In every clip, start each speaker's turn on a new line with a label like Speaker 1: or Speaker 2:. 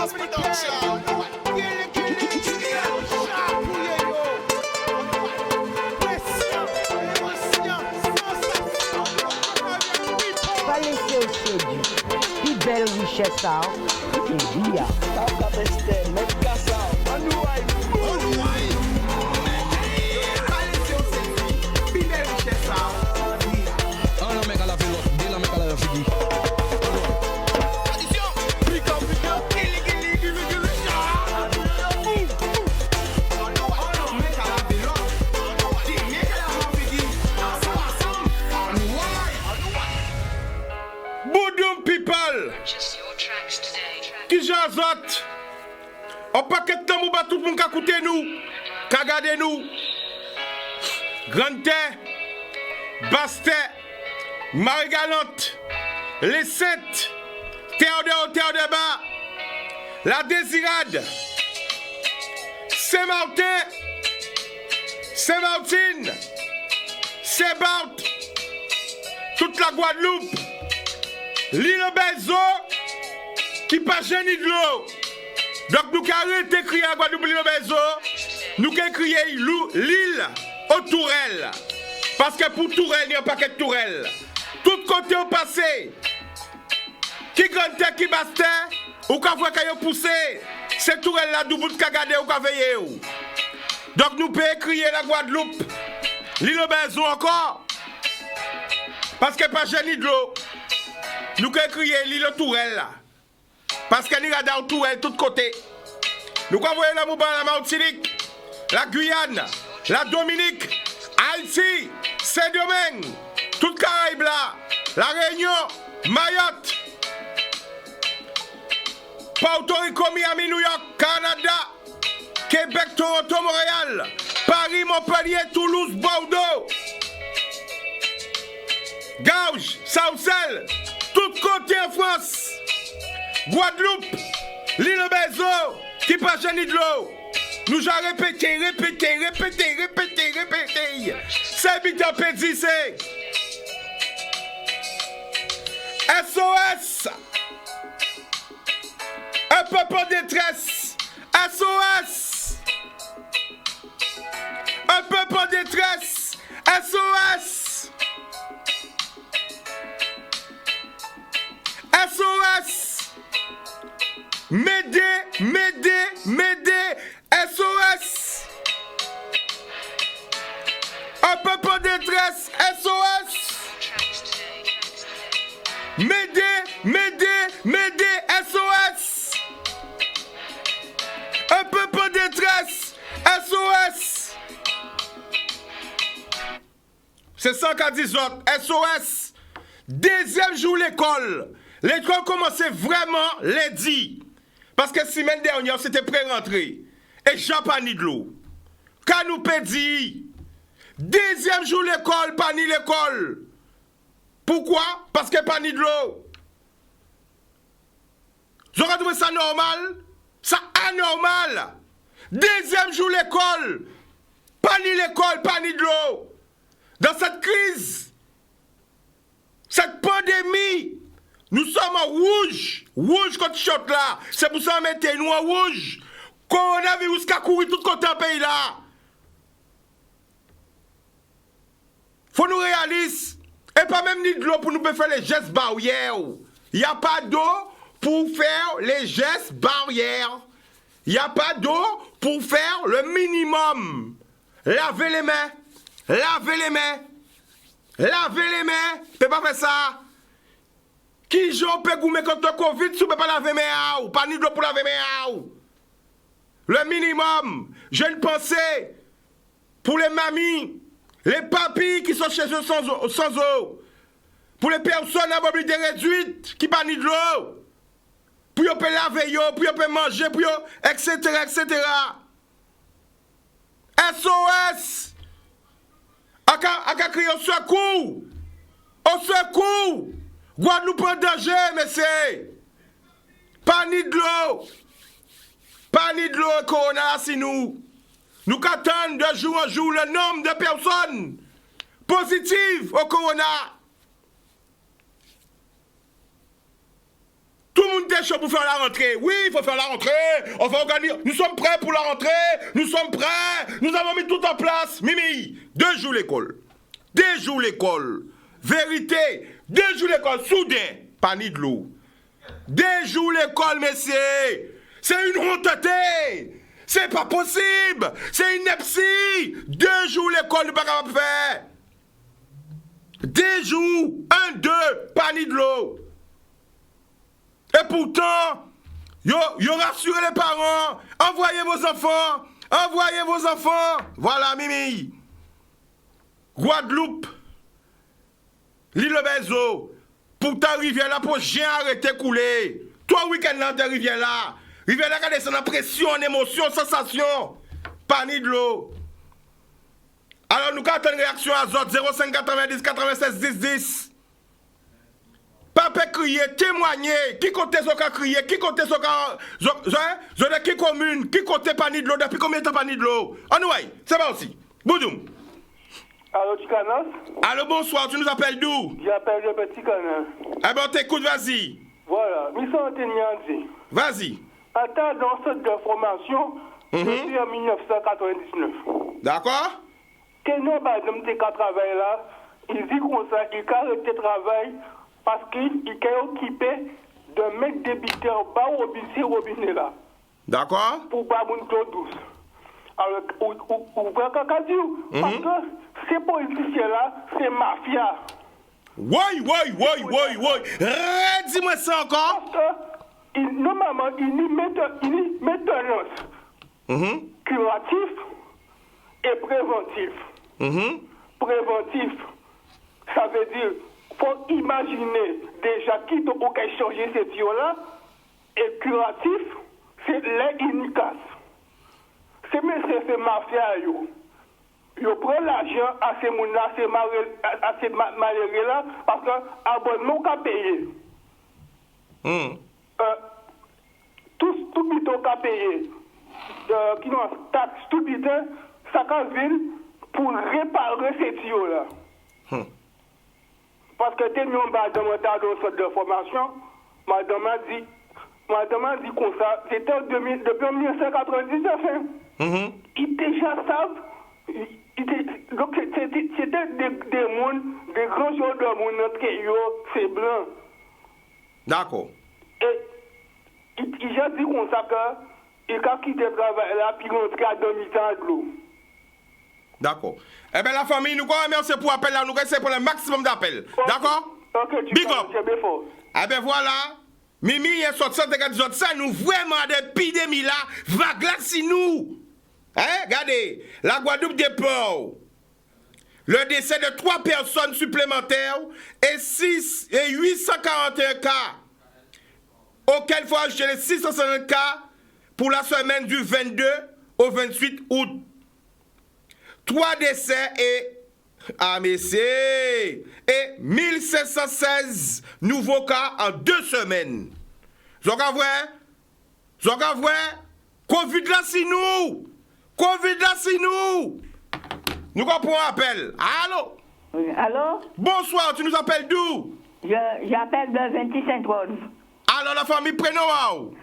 Speaker 1: Boss Production.
Speaker 2: Pas laisser au séduit. Puis belle richesse, ça. Et bien.
Speaker 3: Boudoum people, qui j'azote, on paquet de temps où tout le monde qui écoute nous, qui regarde nous, Grande Bastet, Marie-Galante, les Sept, Terre de haut, Terre de bas, la Désirade, Saint-Martin, Saint-Martine, Saint-Barth, toute la Guadeloupe, l'île Belzo, qui pas génie de l'eau. Donc nous qui arrêtons de crier à Guadeloupe l'île Belzo, nous qui crions l'île aux tourelles. Parce que pour tourelle, il y a un paquet de tourelles. Tout côté au passé, qui grande qui bastait, ou qui voit qu'il y a poussé, ces tourelles là, d'où vous regardez ou qui veillez. Donc nous pouvons crier la Guadeloupe, l'île Belzo encore. Parce que pas génie de l'eau. Nous pouvons crier l'île Tourelle là. Parce que nous avons Tourelle tout côté. Nous pouvons voir la Mouba, la Martinique, la Guyane, la Dominique, Haïti, Saint-Domingue, toute Caraïbes là, la Réunion, Mayotte, Porto Rico, Miami, New York, Canada, Québec, Toronto, Montréal, Paris, Montpellier, Toulouse, Bordeaux, Gauge, Saucelle, tout côté en France, Guadeloupe, l'île Belzo, qui pas génie de l'eau. Nous j'ai répété. C'est Bita Pédi, c'est SOS. Un peuple en détresse. SOS. Un peuple en détresse. SOS. SOS. M'aider. SOS. Un peuple en détresse. SOS. M'aider. SOS. Un peuple en détresse. SOS. C'est ça qu'a dit autres. SOS. Deuxième jour l'école. L'école commençait vraiment lundi. Parce que semaine dernière, c'était pré-rentrée. Et j'en pas ni de l'eau. Quand nous pédit, deuxième jour l'école, pas ni l'école. Pourquoi? Parce que pas ni de l'eau. Vous aurez trouvé ça normal? Ça anormal. Deuxième jour l'école, pas ni l'école, pas ni de l'eau. Dans cette crise, cette pandémie, nous sommes en rouge. Rouge quand tu shot là. C'est pour ça qu'on mette nous en rouge. Coronavirus qui a couru tout côté dans le pays là. Faut nous réaliser. Et pas même ni de l'eau pour nous faire les gestes barrières. Il n'y a pas d'eau pour faire les gestes barrières. Il n'y a pas d'eau pour faire le minimum. Lavez les mains. Tu peux pas faire ça. Qui j'en peut goumer contre le Covid, si vous ne pouvez pas laver mes ou pas ni de l'eau pour laver mes ou. Le minimum, j'ai une pensée pour les mamies, les papis qui sont chez eux sans eau, pour les personnes à mobilité réduite qui pas ni de l'eau, pour qu'ils puissent laver, pour qu'ils puissent manger, etc., etc. SOS! A crié au secours! Au secours! Guadeloupe en danger, messieurs! Pas ni de l'eau! Pas ni de l'eau, corona, si nous! Nous attendons de jour en jour le nombre de personnes positives au corona! Tout le monde était chaud pour faire la rentrée. Oui, il faut faire la rentrée. On va organiser. Nous sommes prêts pour la rentrée. Nous sommes prêts. Nous avons mis tout en place. Mimi, 2 jours l'école. 2 jours l'école. Vérité, 2 jours l'école. Soudain, pas ni de l'eau. 2 jours l'école, messieurs. C'est une honteté. C'est pas possible. C'est une ineptie. 2 jours l'école, n'est pas capable de faire. 2 jours, 1, 2, pas ni de l'eau. Et pourtant, yo rassurez les parents. Envoyez vos enfants. Envoyez vos enfants. Voilà, Mimi. Guadeloupe. L'île Bezo. Pour ta rivière là, pour rien arrêter couler. 3 week-ends là, ta rivière là. Rivière là, regardez, c'est en pression, en émotion, sensation. Pas ni de l'eau. Alors, nous avons une réaction à Zot 05 90 96 10 10. Papa crier, témoigner, qui compte ce qu'a crié, qui compte ce qu'a. Qui commune, qui compte pas ni de l'eau, depuis combien de temps pas ni de l'eau? Anyway, c'est pas aussi. Boudoum.
Speaker 1: Allô, Tikanas?
Speaker 3: Allô, bonsoir, tu nous appelles d'où?
Speaker 1: J'appelle le petit Tikanas.
Speaker 3: Eh ben, on t'écoute, vas-y.
Speaker 1: Voilà, mission Anteniandi.
Speaker 3: Vas-y.
Speaker 1: Attends, dans cette de formation, depuis en 1999.
Speaker 3: D'accord?
Speaker 1: Tenons par exemple tes cas travail là, il dit comme ça, il a arrêté le travail parce qu'il est occupé de mettre des biteurs bas au robinet là.
Speaker 3: D'accord?
Speaker 1: Pour pas mon eau douce. Alors, ou pas qu'à dire, parce que ces politiciens là, c'est mafia.
Speaker 3: Oui. Dis-moi ça encore.
Speaker 1: Parce que, normalement, il y a maintenance curatif et préventif. Préventif, ça veut dire, faut imaginer déjà qui doit changer ces tuyaux-là, et curatif, c'est l'inefficace. C'est mafia, yo prend l'argent à ces gens-là, à ces malheureux-là, parce que abonnement qu'à payer. Tout bidon qu'à payer, qui n'ont taxe, tout bidon, ça qu'à venir pour réparer ces tuyaux-là. Parce que t'es mis en bas de mon tas de formation, madame a dit comme ça, c'était depuis 1999. Ils déjà savent, donc c'était des mondes, des grands joueurs de monde que c'est blanc.
Speaker 3: D'accord.
Speaker 1: Et il a dit comme ça qu'il a quitté le travail là, puis il a demi-temps de l'eau.
Speaker 3: D'accord. Eh bien, la famille, nous remercions pour l'appel là, nous remercions pour le maximum d'appels. D'accord?
Speaker 1: Ok,
Speaker 3: Big up. Eh bien, voilà. Mimi, il y a 60 de ça, nous vraiment d'épidémie là, va glacer nous. Hein? Regardez, la Guadeloupe déplore le décès de 3 personnes supplémentaires et 841 cas, auxquels il faut ajouter les 660 cas pour la semaine du 22 au 28 août. 3 décès et 1716 nouveaux cas en 2 semaines. Covid là c'est nous. Covid là c'est nous. Nous comprenons appel. Allô?
Speaker 4: Oui, allô?
Speaker 3: Bonsoir, tu nous appelles d'où?
Speaker 4: J'appelle de 26 Saint-Rose.
Speaker 3: Alors la famille prénom où?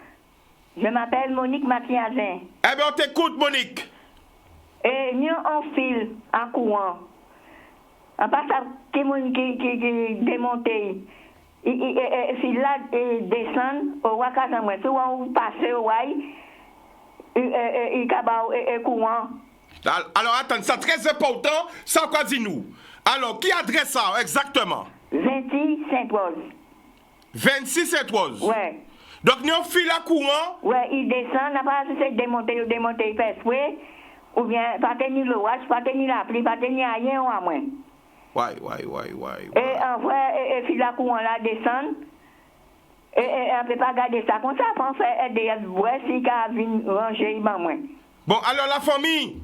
Speaker 4: Je m'appelle Monique Mathiazin.
Speaker 3: Eh bien on t'écoute Monique.
Speaker 4: Et nous on file en courant. En passant qui démonté. Si là descend au Wakazamwe, si on passe au Wai, il est courant.
Speaker 3: Alors attends, c'est très important, ça quoi dit nous. Alors qui adresse ça exactement?
Speaker 4: 26 Saint-Rose.
Speaker 3: 26 Saint-Rose.
Speaker 4: Ouais.
Speaker 3: Donc nous file à courant.
Speaker 4: Ouais, il descend, après c'est démonter, il fait fouet, ou bien pas tenir le watch, pas tenir la pluie, pas tenir rien ou à moins.
Speaker 3: Ouais.
Speaker 4: Et en vrai, file à courant là descend. Et on ne peut pas garder ça comme ça, on fait des bois si qu'à venir ranger, il va moins.
Speaker 3: Bon, alors la famille.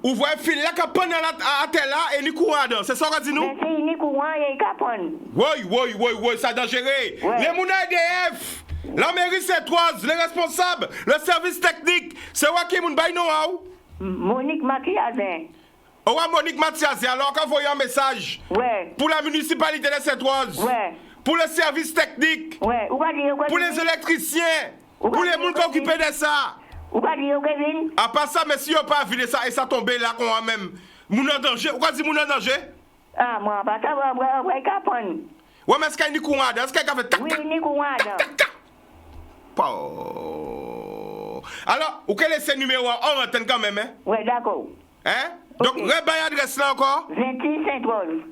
Speaker 3: Ou voyez fil là qui prend à terre là et ni courant dedans, c'est ça qu'on dit nous?
Speaker 4: Mais si ni courant et capone.
Speaker 3: Oui, ça dangereux.
Speaker 4: Ouais.
Speaker 3: Les mouna EDF, la mairie Saint-Rose, les responsables, le service technique, c'est quoi qui moun bay nou ou?
Speaker 4: Monique Mathiazin.
Speaker 3: Monique Mathiazin, alors qu'on voyait un message.
Speaker 4: Ouais.
Speaker 3: Pour la municipalité de Saint-Rose.
Speaker 4: Ouais.
Speaker 3: pour les services techniques,
Speaker 4: Ouais, ou pas dire
Speaker 3: pour les électriciens, pour les gens qui occupent de ça.
Speaker 4: Ou pas dire Kevin?
Speaker 3: À part ça, mais si on pas vu ça et ça tombe là qu'on a même, moun en danger. Ou quoi dit moun en danger?
Speaker 4: Ah, moi, pas ça, ouais, capone.
Speaker 3: Ouais, mais est-ce qu'il y a une courant? Est-ce qu'il y a fait tac,
Speaker 4: Oui,
Speaker 3: tac,
Speaker 4: ni courant.
Speaker 3: tac, tac? Alors, ou quel est ce numéro en antenne quand même, hein?
Speaker 4: Ouais, d'accord.
Speaker 3: Hein? Donc, rebaille adresse là encore?
Speaker 4: 26 Saint-Rose.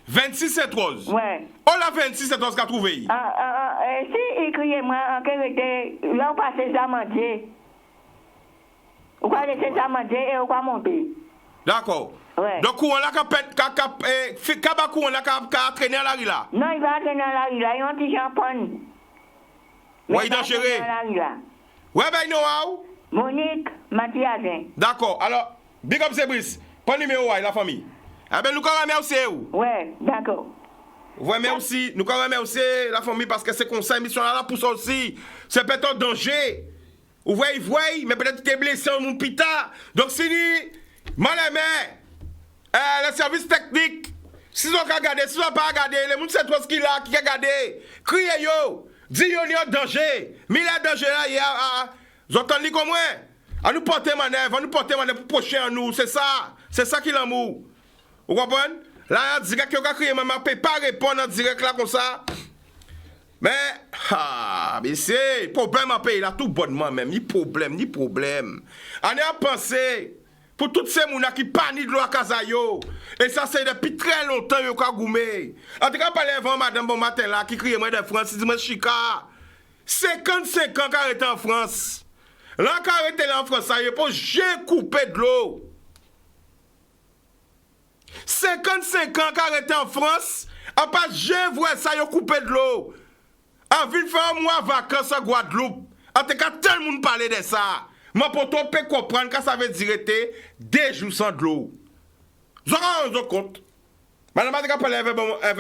Speaker 3: 26 Saint-Rose.
Speaker 4: Ouais.
Speaker 3: On l'a 26 Saint-Rose qu'a trouvé.
Speaker 4: Si écrivez-moi en qualité, là on passe Samandier. Ou quoi laisser Samandier et ou quoi monter.
Speaker 3: D'accord.
Speaker 4: Ouais.
Speaker 3: Donc, on a qu'à traîner à la rue là.
Speaker 4: Non, il va traîner dans la rue là, il y a un petit champagne.
Speaker 3: Ouais, il doit gérer.
Speaker 4: Dans la rue là.
Speaker 3: Ouais, ben, non, how?
Speaker 4: Monique Mathiasin.
Speaker 3: D'accord. Alors, big up, c'est Brice. Pas le numéro, la famille. Eh ben, nous, quand même, merci.
Speaker 4: Ouais, d'accord.
Speaker 3: Ouais, merci. Nous, quand même, merci la famille parce que c'est comme ça, émission là pour ça aussi. C'est peut-être un danger. Vous voyez, mais peut-être que tu es blessé en mon pita. Donc, c'est dit, mal aimé, le service technique, si vous avez regardé, si vous n'avez pas regardé, les gens c'est toi ce qu'il a, qui a regardé, criez yo, dis yo, il y a danger. Mais il y a danger là, il y a, vous entendez comme moi? À nous porter manœuvre, pour procher en nous, c'est ça qui est l'amour. Vous comprenez? Là, il y a direct qui a crié, mais je ne peux pas répondre en direct là comme ça. Mais c'est problème en pays là, tout bonnement même, ni problème. On a pensé pour toutes ces gens qui paniquent de l'eau à Kazayo. Et ça, c'est depuis très longtemps qu'ils ont goumé. En tout cas, parlez avant madame bon matin là, qui crie moi de France, dit moi Chica, 55 ans qu'elle est en France. Là, qu'elle est en France, ça y est, pour j'ai coupé de l'eau. 55 ans qu'elle est en France, à part j'ai vu ça, y a coupé de l'eau. En ville faire un mois vacances à Guadeloupe. En tout cas, tout le monde parlait de ça. Mais pour toi, peut comprendre que ça veut dire des jours sans de l'eau. Vous avez compte. Madame Matika parle avec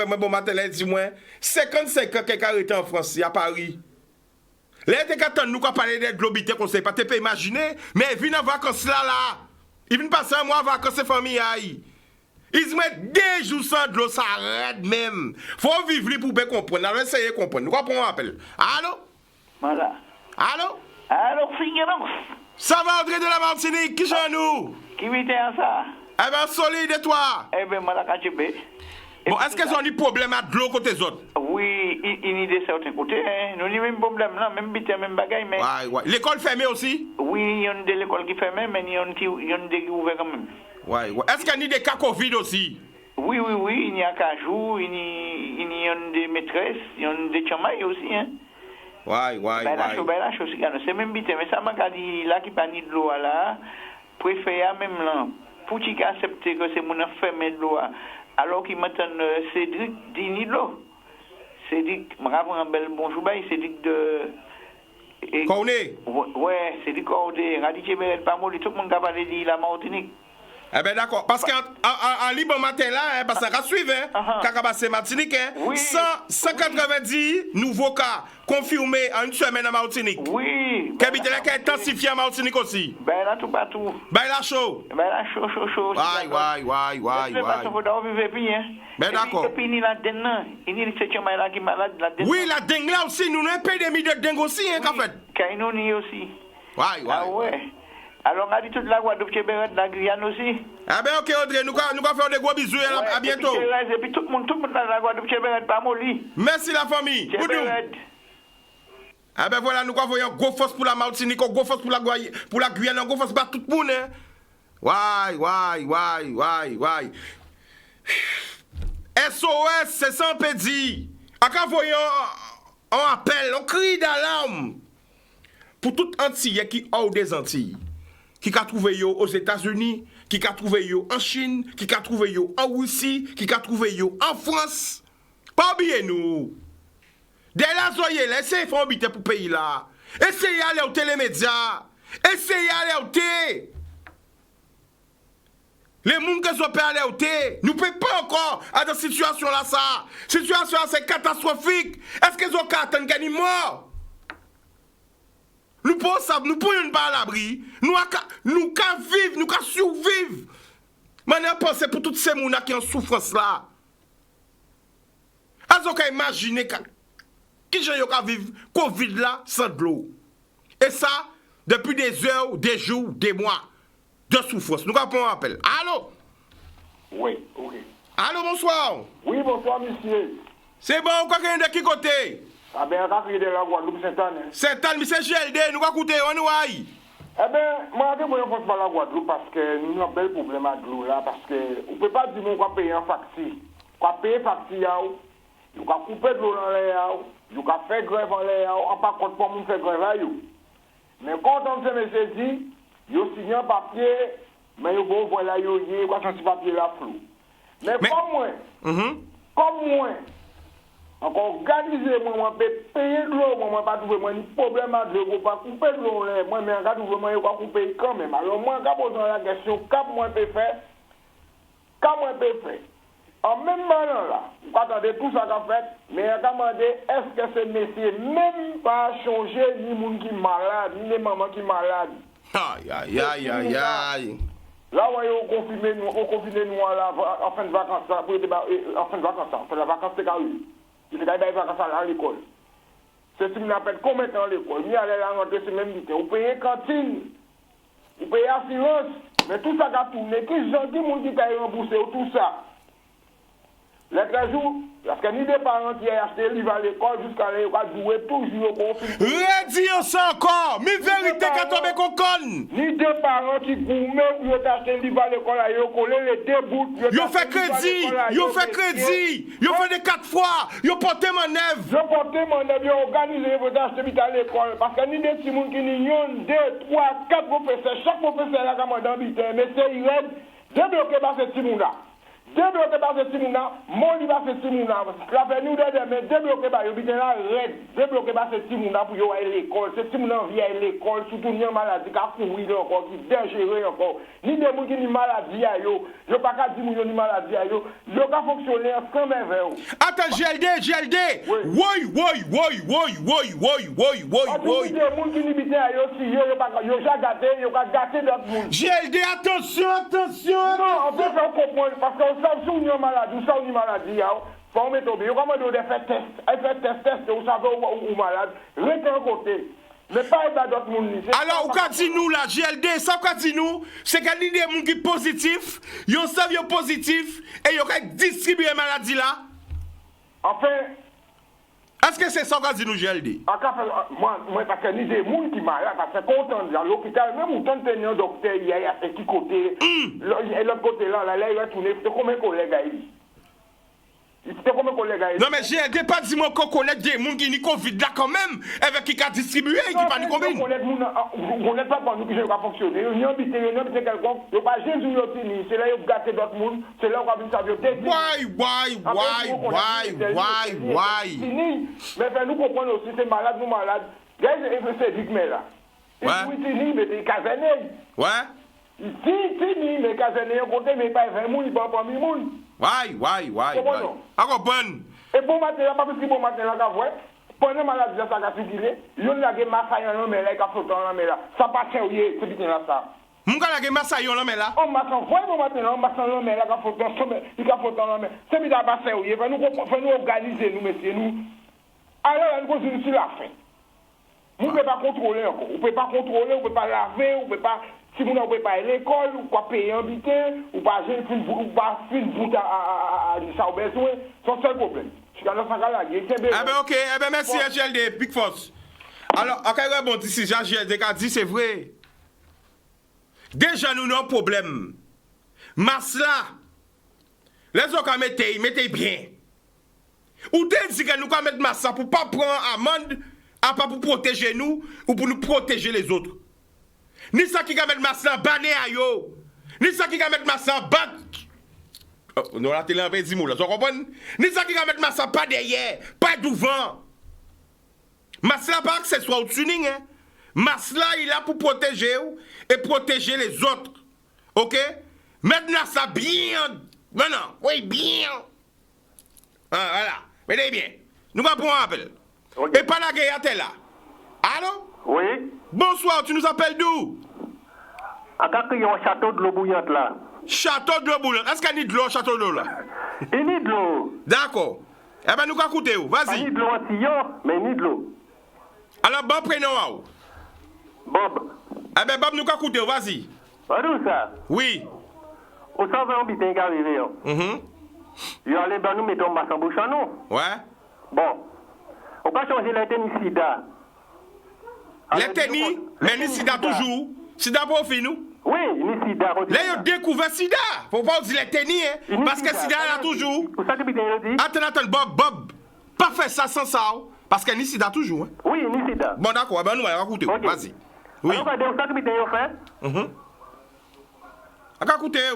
Speaker 3: moi bon matin, elle dit moi, 55 ans quelqu'un arrêté en France, à Paris. Là, nous avons parlé de l'obité qu'on ne sait pas, tu peux imaginer, mais il vient en vacances là. Il vient passer un mois en vacances et famille. Ils se mettent des jours sans de l'eau, ça arrête même. Faut vivre pour bien comprendre. Alors essayez de comprendre. Nous comprenons l'appel. Allô?
Speaker 5: Voilà.
Speaker 3: Allô?
Speaker 5: Alors, Figueroa.
Speaker 3: Ça va, André de la Martinique? Qui j'en nous?
Speaker 5: Qui m'était à ça?
Speaker 3: Eh bien, solide et toi?
Speaker 5: Eh bien, moi, la KGB.
Speaker 3: Bon, est-ce qu'ils ont des problèmes à de l'eau côté des autres?
Speaker 5: Oui, il y a de certains côtés. Hein. Nous n'avons même problème là, même bité, même bagaille. Mais...
Speaker 3: Ouais. L'école fermée aussi?
Speaker 5: Oui, il y a de l'école qui fermée, mais il y a des qui ouverts quand même.
Speaker 3: Ouais. Est-ce qu'il y a des cas Covid aussi?
Speaker 5: Oui, il y a cajou, il y a des maîtresses, il y a des chamailles aussi. Hein.
Speaker 3: Ouais.
Speaker 5: La chose, c'est même bité, mais ça m'a dit là qui pas ni de l'eau là, préfère même là, pour qu'il accepte que c'est mon fermé de l'eau. Alors qu'il m'attend Cédric dit de l'eau. Cédric, je me rappelle un bel bonjour, Cédric de.
Speaker 3: Corné?
Speaker 5: Ouais, Cédric Corné, Radicé Beret, pas mal, tout le monde a parlé de la Martinique.
Speaker 3: Eh bien d'accord, parce qu'en libre matin là, parce que ça va suivre, Kakabase Martinique, 190 nouveaux cas confirmés en une semaine en Martinique.
Speaker 5: Oui.
Speaker 3: Qui a intensifié en Martinique aussi.
Speaker 5: Ben là tout partout.
Speaker 3: Ben là chaud.
Speaker 5: Ben là chaud.
Speaker 3: Ouais. Ben d'accord.
Speaker 5: Et puis il y a la dengue, il y a cette chamaille là qui est malade, la dengue.
Speaker 3: Oui, la dengue là aussi, nous avons une épidémie de dengue aussi, qu'en fait.
Speaker 5: Kainouni aussi.
Speaker 3: Ouais.
Speaker 5: Ah ouais. Alors, on a dit toute la Guadeloupe, la Guyane aussi.
Speaker 3: Ah ben ok, Audrey, nous allons faire des gros bisous à bientôt.
Speaker 5: Et puis tout le monde la Guadeloupe, pas molli.
Speaker 3: Merci la famille. Ah ben voilà, nous avons un gros force pour la Martinique, un gros force pour la Guyane, un gros force pour tout le monde. Ouais. SOS, c'est sans pédi. Quand voyons un appel, un cri d'alarme pour tout Antillais qui ont des Antilles. Qui a trouvé yo aux États-Unis, qui a trouvé yo en Chine, qui a trouvé yo en Russie, qui a trouvé yo en France. Pas oublier nous. Dès là, soyez là, essayez de faire habiter pour le pays là. Essayez d'aller au télémédia. Essayez d'aller au thé. Les gens qui sont pas allés au thé, nous ne pouvons pas encore à cette situation là ça. Cette situation là c'est catastrophique. Est-ce qu'ils ont qu'à attendre qu'ils mort? Nous ne pouvons pas à l'abri. Nous qu'à vivre, nous qu'à survivre. Mais on a pensé pour toutes ces gens qui sont en souffrance là. Est-ce qu'on peut imaginer qui j'ai qu'à vivre Covid là sans de l'eau? Et ça, depuis des heures, des jours, des mois de souffrance. Nous avons un appel. Allô?
Speaker 6: Oui, ok.
Speaker 3: Allô, bonsoir.
Speaker 6: Oui, bonsoir, monsieur.
Speaker 3: C'est bon, quoi qu'il y a de qui côté?
Speaker 6: Ah ben, on a crié de la Guadeloupe, Saint-Anne.
Speaker 3: Saint-Anne, monsieur GLD, nous allons écouter, on nous aille.
Speaker 6: Eh bien, moi, je ne pense pas la Guadeloupe parce que nous avons un bel problème à l'eau là, parce que on ne peut pas dire qu'on va payer un facture. On va payer facture, on va couper de l'eau dans l'air, on va faire grève en l'air, on va pas contre pour nous faire grève à eux. Mais quand on se monsieur dit, il y a signé un papier, mais il faut voir là, il y a un papier là flou. Mais comme moi, encore organiser moi peux payer de l'eau, moi pas trouver moi ni problème à l'eau, pas couper de l'eau, moi mais regarde vraiment il va couper quand même. Alors moi quand poser la question cap moi peut faire, en même moment là, vous attendez tout ça qu'a fait, mais demandé est-ce que ce monsieur même pas changer ni moun qui malade, ni les mamans qui malade.
Speaker 3: Aïe.
Speaker 6: Là où on confine nous là en fin de vacances là pour en fin de vacances, c'est la vacance c'est carré. Il est dans les vacances à l'école. C'est ce qu'on appelle combien de temps à l'école. Ni aller là rentrer c'est même vite. Vous payez cantine, vous payez assurance, mais tout ça a tourné. Qui gens qui monde qui t'a remboursé tout ça. Les 3 jours, parce que ni des parents qui ont acheté le livre à l'école jusqu'à là, ils vont jouer toujours au conflit.
Speaker 3: Redis ça encore, mais vérité qu'à tomber qu'on conne.
Speaker 6: Ni des parents qui gourmet ou ils ont acheté le livre à l'école, ils ont collé les 2 bouts.
Speaker 3: Ils ont fait crédit, ils ont fait des 4 fois, ils ont porté manœuvre.
Speaker 6: Ils ont porté manœuvre, ils ont organisé pour acheter à l'école. Parce que ni des petits gens qui ont 2, 3, 4 professeurs, chaque professeur a commandé un bulletin, mais c'est irréel, débloqué par ces petits gens-là. Débloqué par ce Timouna, mon livre par ce Timouna, la venue de mais débloqué par le bitin là, débloqué par ce Timouna pour y aller à l'école. Ce Timouna vient à l'école, surtout n'y a maladie, qui a courir encore, qui dangereux encore. Ni des gens qui ont maladie à eux, je ne peux pas dire qu'ils ont maladie à eux, je ne peux pas fonctionner sans merveille.
Speaker 3: Attends, GLD. Oui.
Speaker 6: Des gens qui ont bitin à eux, si ils ont déjà gâté d'autres gens.
Speaker 3: GLD, attention.
Speaker 6: Non, on peut faire comprendre, parce que ça, si on a maladie, faut mettre au bio, comment on fait test, vous savez où malade, restez à côté. Mais pas dans d'autres monde.
Speaker 3: Alors, ou qu'a dit nous là, GLD, ça qu'a dit nous, c'est qu'il y a des gens qui sont positifs, ils sont positifs, et ils ont distribué la maladie là.
Speaker 6: Enfin,
Speaker 3: est-ce que c'est ça qu'a dit nous, GLD?
Speaker 6: Moi, parce que ni des gens qui sont malades, parce que quand on est à l'hôpital, même où on a un docteur, il y a un petit côté, et l'autre côté là, il va tourner, c'est combien de collègues à lui?
Speaker 3: Non mais GLD pas dit moi qu'on connaît des gens qui ont Covid là quand même, avec qui a distribué et qui pas nous combien.
Speaker 6: On connaît pas pour nous qui va fonctionner. Ils ont habité quelqu'un, ils n'ont pas Jésus, c'est là qu'ils ont gâté d'autres monde, c'est là qu'on a vu ça.
Speaker 3: Why?
Speaker 6: Mais nous comprenons aussi, c'est malade, nous malades. C'est Vic là. Oui, mais c'est casernés.
Speaker 3: Ouais.
Speaker 6: Si, mais casernés, on compte, mais pas 20 000, pas 1 000 000.
Speaker 3: Why? Encore bonne.
Speaker 6: Et bon matin, pas parce que bon matin, là, pendant maladie, ça a circulé, il y a des massailles en l'homme, là, qui a flotté en l'homme, là. Ça passe, c'est bien là, ça.
Speaker 3: M'ka la gen massaille en l'homme là.
Speaker 6: On m'a envoyé bon matin, on m'a en l'homme, là, qui a flotté en l'homme, qui a flotté en l'homme. C'est bien passé, oui. Faut nous organiser, nous, messieurs, nous. Alors, nous continuons sur la fin. Vous ne pouvez pas contrôler encore. Vous ne pouvez pas contrôler, vous ne pouvez pas laver, vous ne pouvez pas. Si vous ne pouvez pas à l'école, ou pas payer un bulletin, ou pas faire une voûte à ça au besoin, c'est un seul problème. Je suis dans ce cas-là, il y a
Speaker 3: ok, merci GLD, Big Force. Alors, ok, bon, si Jean GLD a dit, c'est vrai. Déjà, nous avons un problème. Masla, les autres mettez bien. Ou t'es dit que nous allons mettre masla pour ne pas prendre amende, à pas pour protéger nous, ou pour nous protéger les autres. Ni ça qui va mettre masla bané à yo. Ni ça qui va mettre masla bat. Oh, non, la télé en 20 mots là, vous comprenez? Ni ça qui va mettre masla pas derrière, pas devant. Masla pas accessoire au tuning, hein. Masla il est là pour protéger vous et protéger les autres. OK? Maintenant ça bien. Maintenant, oui, bien. Ah, voilà. Mettez bien. Nous allons prendre un appel. Okay. Et pas la guerre là. Allô?
Speaker 7: Oui.
Speaker 3: Bonsoir, tu nous appelles d'où?
Speaker 7: À il y a un château de l'eau bouillante là.
Speaker 3: Château de l'eau bouillante. Est-ce qu'il y a de l'eau, château de l'eau là?
Speaker 7: Il y a de l'eau.
Speaker 3: D'accord. Eh ben, nous allons écouter. Vas-y.
Speaker 7: Ni de l'eau en sillon, mais ni de l'eau.
Speaker 3: Alors, bon prénom.
Speaker 7: Bob.
Speaker 3: Eh ben, Bob, nous allons écouter. Vas-y.
Speaker 7: Où ça?
Speaker 3: Oui.
Speaker 7: Au sein de l'habitant qui est arrivé. Il y a les bancs, nous mettons masse en bouche à nous.
Speaker 3: Ouais.
Speaker 7: Bon. On va changer la tennis sida.
Speaker 3: Les tennis, mais ni sida toujours. Sida pour nous.
Speaker 7: Oui, ni sida.
Speaker 3: Là, ils ont découvert sida. Faut pas dire les tennis, hein. Parce que sida, là, toujours.
Speaker 7: Pour ça que je dis.
Speaker 3: Attends, Bob. Pas faire ça sans ça. Parce que ni sida toujours. Hein.
Speaker 7: Oui, ni sida.
Speaker 3: Bon, d'accord. Ben, nous allons écouter.
Speaker 7: Okay.
Speaker 3: Vas-y. Oui.
Speaker 7: Alors, regardez, ça que je fait.
Speaker 3: On va écouter.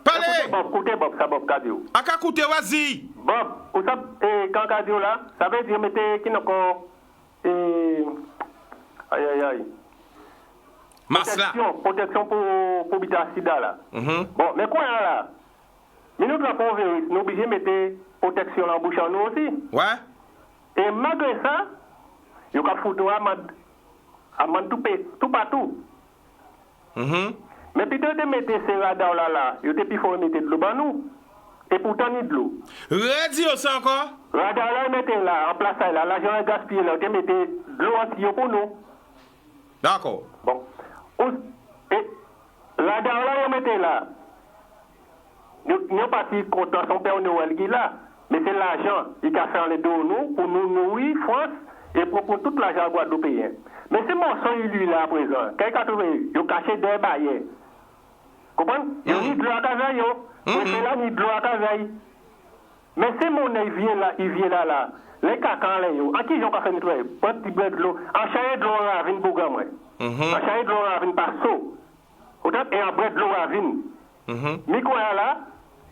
Speaker 3: Parlez.
Speaker 7: Écoutez, Bob, ça, Bob, Cadio.
Speaker 3: On va écouter, vas-y.
Speaker 7: Bob, vous savez, quand Cadio là, ça veut dire mettez qui n'a encore. Aïe.
Speaker 3: Masla.
Speaker 7: Protection pour habiter à sida là. Bon, mais quoi là? Nous la font virus, nous obligés de mettre protection en bouche en nous aussi.
Speaker 3: Ouais.
Speaker 7: Et malgré ça, il y a foutu amende tout partout. Mais plutôt de mettre ces radars là, il y a plus fort mettre de l'eau dans nous. Et pourtant, ni de l'eau.
Speaker 3: Redis ça encore.
Speaker 7: Radar là, mettez là, en place là, l'argent est gaspillé là, vous mettez de l'eau en sillon pour nous.
Speaker 3: D'accord.
Speaker 7: Bon. Et radar là, vous mettez là. Nous sommes partis contre son père Noël qui est là. Mais c'est l'argent qui a fait les dos nous pour nous nourrir France et pour toute l'argent guadeloupéen. Mais c'est mon son lui là à présent. Quelqu'un a trouvé, il a caché des barrières. Comprenez? Il y a ni de l'eau à Kazaï, c'est là ni de l'eau à Kazaï. Mais c'est mon il vient là. Les cacans là, en qui j'en fait nettoyer? Pas de petit blé de l'eau. En chaîne de l'eau à vin bouga, moi. En chaîne de l'eau à vin par saut. Et en bref de l'eau à vin. Mais quoi là?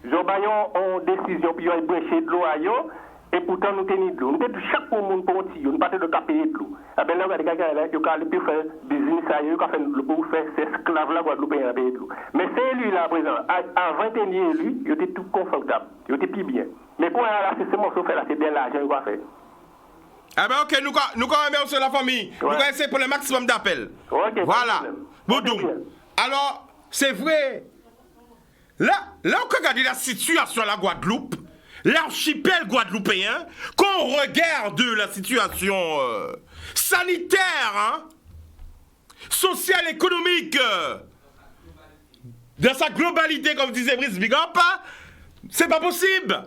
Speaker 7: Nous avons une décision pour brécher de l'eau à eux, et pourtant nous tenons de l'eau. Nous avons chaque monde pour un petit, nous ne pouvons pas payer de l'eau. Et bien là, il y a quelqu'un qui a faire business à eux, qui a fait le pour faire ces esclaves-là, Guadeloupe à payer de l'eau. Mais c'est lui là, à présent, à 21 lui, il était tout confortable, il était plus bien. Mais quand là, c'est ce morceau fait là, c'est de l'argent qu'il va faire.
Speaker 3: Eh bien, ok, nous quand même sur la famille. Nous allons essayer pour le maximum d'appels.
Speaker 7: Okay,
Speaker 3: voilà. Boudoum. Alors, c'est vrai. Là, on regarde la situation à la Guadeloupe, l'archipel guadeloupéen, quand on regarde la situation sanitaire, sociale, économique, dans sa globalité, comme disait Brice Big Up, c'est pas possible.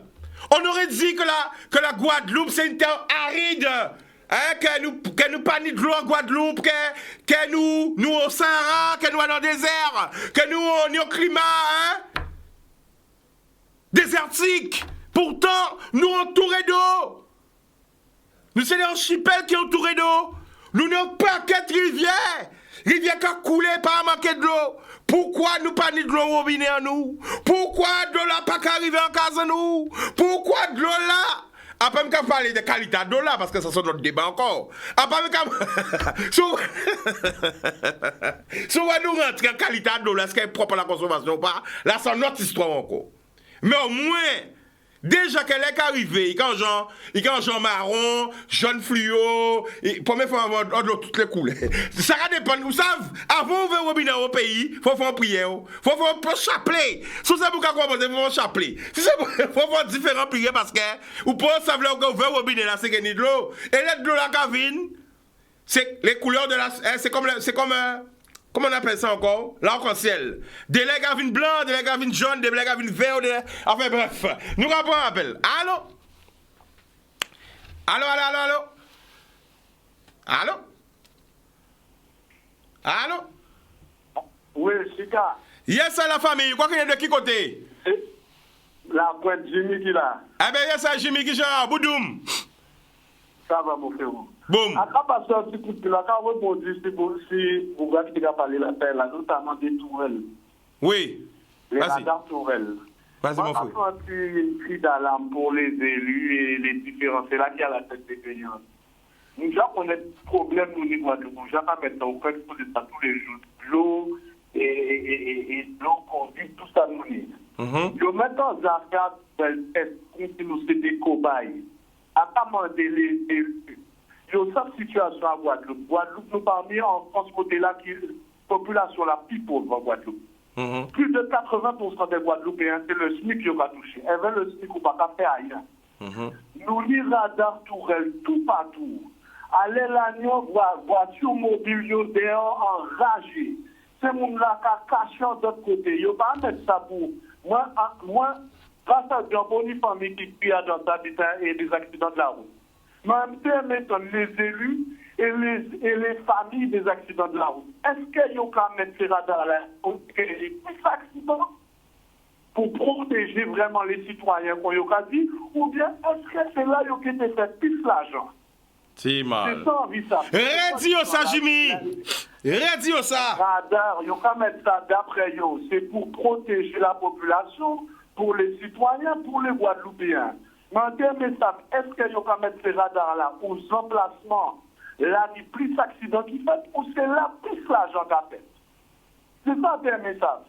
Speaker 3: On aurait dit que la Guadeloupe, c'est une terre aride. Que nous pas ni de l'eau en Guadeloupe, que nous au Sahara, que nous dans le désert, que nous on est au climat désertique. Pourtant, nous entourés d'eau. Nous sommes l'archipel qui est entouré d'eau. Nous n'avons pas qu'être rivière. Rivière qui a coulé par manquer de l'eau. Pourquoi nous pas ni de l'eau au robinet à nous? Pourquoi de l'eau là pas qu'arriver en cas à nous? Pourquoi de l'eau là? Après, je vais parler de qualité d'eau là, parce que ça c'est notre débat encore. Après, je si on va nous rentrer en qualité d'eau là, est-ce qu'elle est propre à la consommation ou pas? Là, c'est notre histoire encore. Mais au moins, déjà qu'elle est arrivée, quand Jean marron, jaune fluo, première fois on va toutes les couleurs. Ça va dépendre, vous savez, avant d'ouvrir le robinet au pays, il faut faire une prière, il faut faire un chapelet. Si vous savez pourquoi il faut faire un chapelet, il faut faire différentes prières parce que, vous pouvez savoir que ouvrir le robinet là, c'est qu'il y a de l'eau. Et là, de l'eau là, Kavin, c'est les couleurs de la. C'est comme. Comment on appelle ça encore? L'arc-en-ciel. Des legs à vin blanc, des legs à vin jaune, des legs à vin vert, enfin bref. Nous avons un appel. Allô? Allô?
Speaker 6: Oui, Chika.
Speaker 3: Yes, la famille. Quoi qu'il y a de qui côté?
Speaker 6: La pointe Jimmy qui là.
Speaker 3: Eh bien, yes, Jimmy qui chante. Boudoum.
Speaker 6: Ça va, mon frère.
Speaker 3: Boum.
Speaker 6: À part ça, si vous regardez qui a parlé la terre, notamment des tourelles.
Speaker 3: Oui.
Speaker 6: Les radars tourelles.
Speaker 3: Vas-y, mon frère.
Speaker 6: Moi, je une cri d'alarme pour les élus et les différents. C'est là qu'il y a la tête des payants. Nous avons des problèmes au niveau de nous. Nous avons maintenant au fait de ça tous les jours. L'eau et l'eau conduite, tout ça nous lit. Je mets en arcade, est-ce que nous sommes des cobayes? À commander les cette situation à Guadeloupe. Guadeloupe, nous parmi en France, côté là, qui population la plus pauvre en Guadeloupe.
Speaker 8: Plus de 80% des Guadeloupéens, c'est le SMIC qui a touché. Et bien, le SMIC, on ne peut pas faire rien. Nous, les radars tourelles, tout partout. Allez là, nous, voiture mobile, dehors, enragé. C'est mon là qui a caché de l'autre côté. Il ne pas mettre ça pour. Moi, grâce à Dieu, on a une famille qui a dans l'habitat et des accidents de la route. Maintenant, les élus et les familles des accidents de la route. Est-ce qu'ils ont qu'à mettre ces radars-là pour créer plus d'accidents pour protéger vraiment les citoyens qu'on a dit, ou bien est-ce que c'est là qu'ils ont fait plus l'argent?
Speaker 3: C'est mal.
Speaker 8: C'est ça, envie ça.
Speaker 3: Radio ça, Jimmy. Radio ça.
Speaker 8: Radar, ils ont qu'à mettre ça d'après eux. C'est pour protéger la population, pour les citoyens, pour les Guadeloupéens. Mais en termes de ça, est-ce qu'ils ont qu'à mettre ces radars-là aux emplacements, là, il y a plus d'accidents qui fait, ou c'est là plus l'argent qu'a fait? C'est ça, un message.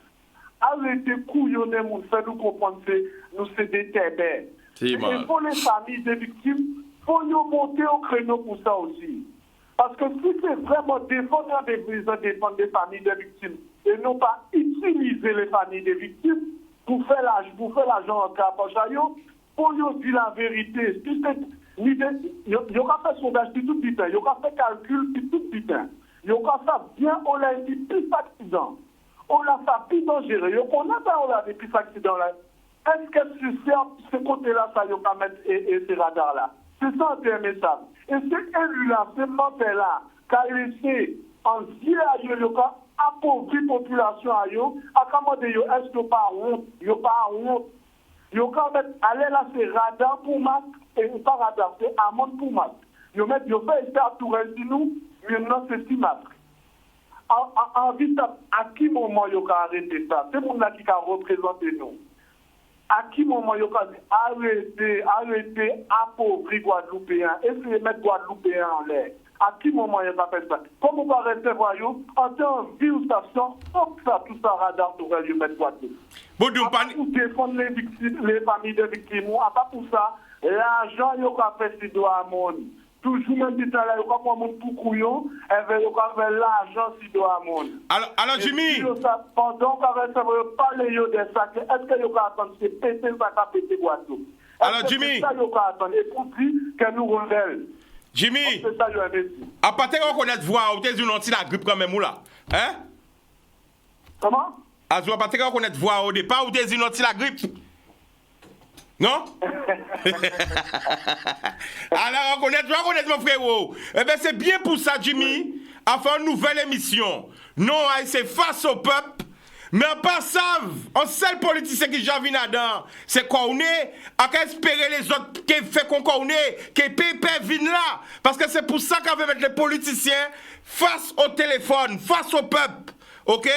Speaker 8: Arrêtez couillonner, nous fait nous comprendre que nous c'est des tébés. Et pour les familles des victimes, il faut nous monter au créneau pour ça aussi. Parce que si c'est vraiment défendre des besoins, défendre des familles des victimes, et non pas utiliser les familles des victimes pour faire l'argent en cas pour nous dire la vérité. Il y a fait sondage tout le temps, il y a fait calcul tout le temps. Il y a fait bien, on a dit plus d'accidents. On a fait plus dangereux. On a fait plus d'accidents là. Est-ce que sur ce côté-là, ça y a mettre et ces radars-là? C'est ça un message. Et ces élus-là, ces membres-là, qui ont laissé en dire à eux, qui ont appauvri la population à eux, à commander, est-ce qu'il n'y a pas honte? Il n'y a pas honte. Il y a quand même, aller là, c'est radar pour masque, et pas radar, c'est amende pour masque. Il y a fait ça tout reste de nous, maintenant c'est 6 masques. En vite, à qui moment il y a arrêté ça? C'est mon qui a représenté nous. À qui moment il y a arrêté, appauvrir Guadeloupéens, essayer de mettre Guadeloupéens en l'air? À qui moment il y a fait ça? Comme on va rester voyou, en tant que ville station, tout ça radar pour mettre Guadeloupe. Pour défendre les victimes, les familles de victimes, à part pour ça, l'argent il y a fait si doit à monde. Toujours même dit là, il y a pas monde pour couillon, et il y a fait l'argent si doit à monde.
Speaker 3: Alors Jimmy.
Speaker 8: Pendant qu'on va parler de ça, est-ce qu'il y a attendre c'est péter ça qu'a pété Guadeloupe?
Speaker 3: Alors Jimmy.
Speaker 8: C'est ça qu'il y a attendre et pour dire que nous rebelles.
Speaker 3: Jimmy. C'est ça qu'il y a à partir qu'on connaît voix, ou t'es une anti la grippe quand même ou là. Hein?
Speaker 8: Comment?
Speaker 3: À partir qu'on connaît voix au départ, ou t'es une anti la grippe. Non? Alors, on connaît mon frère. Eh bien, c'est bien pour ça, Jimmy, à faire une nouvelle émission. Non, c'est face au peuple. Mais en passant, un seul politicien qui j'avais là-dedans, c'est qu'on est, à espérer les autres qui fait qu'on est, qui paye là. Parce que c'est pour ça qu'on veut mettre les politiciens face au téléphone, face au peuple. Ok?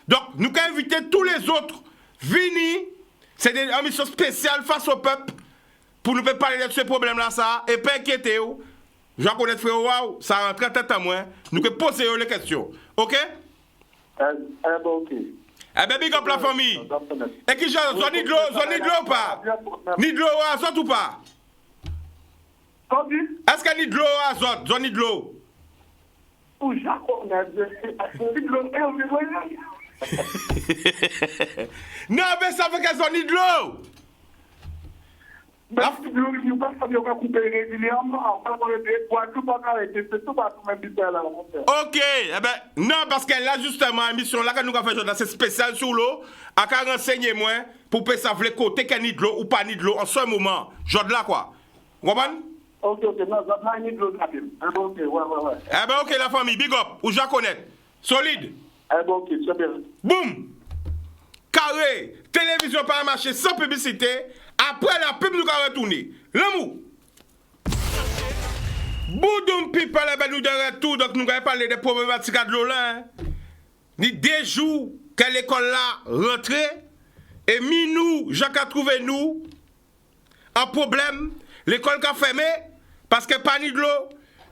Speaker 3: Donc, nous avons invité tous les autres, venir. C'est une émission spéciale face au peuple pour nous faire parler de ce problème-là, ça. Et pas inquiéter vous. Je connais frère, waouh, ça rentre en tête à moi. Nous pouvons poser les questions. Ok?
Speaker 8: Ok.
Speaker 3: Eh bien, big up la famille. Et qui j'en ni de l'eau ou pas? Ni de l'eau à azote ou pas? Est-ce qu'il y a ni de l'eau à azote? Zone ni de l'eau?
Speaker 8: Ou
Speaker 3: non, mais ça fait qu'elles ont ni de l'eau. Ok, eh ben, non, parce qu'elle a justement une émission là que nous avons fait, c'est spécial sur l'eau, à qu'à renseigner moi pour que ça voulait côté qu'il y a ni de l'eau ou pas ni de l'eau en ce moment. Genre là quoi. Vous comprenez?
Speaker 8: Ok, non, ça ni de l'eau. Ok, ouais.
Speaker 3: Eh ben, ok, la famille, big up, ou je connais. Solide.
Speaker 8: Eh ben, ok, c'est bien.
Speaker 3: Boum! Carré, télévision par marché sans publicité. Après la pub, nous allons retourner. L'amour. Boudoum people, nous de retour. Donc, nous allons parler des problématiques de l'eau là. Ni des jours que l'école là rentré. Et nous, Jacques a trouvé nous un problème. L'école qui a fermé. Parce que pas ni de l'eau.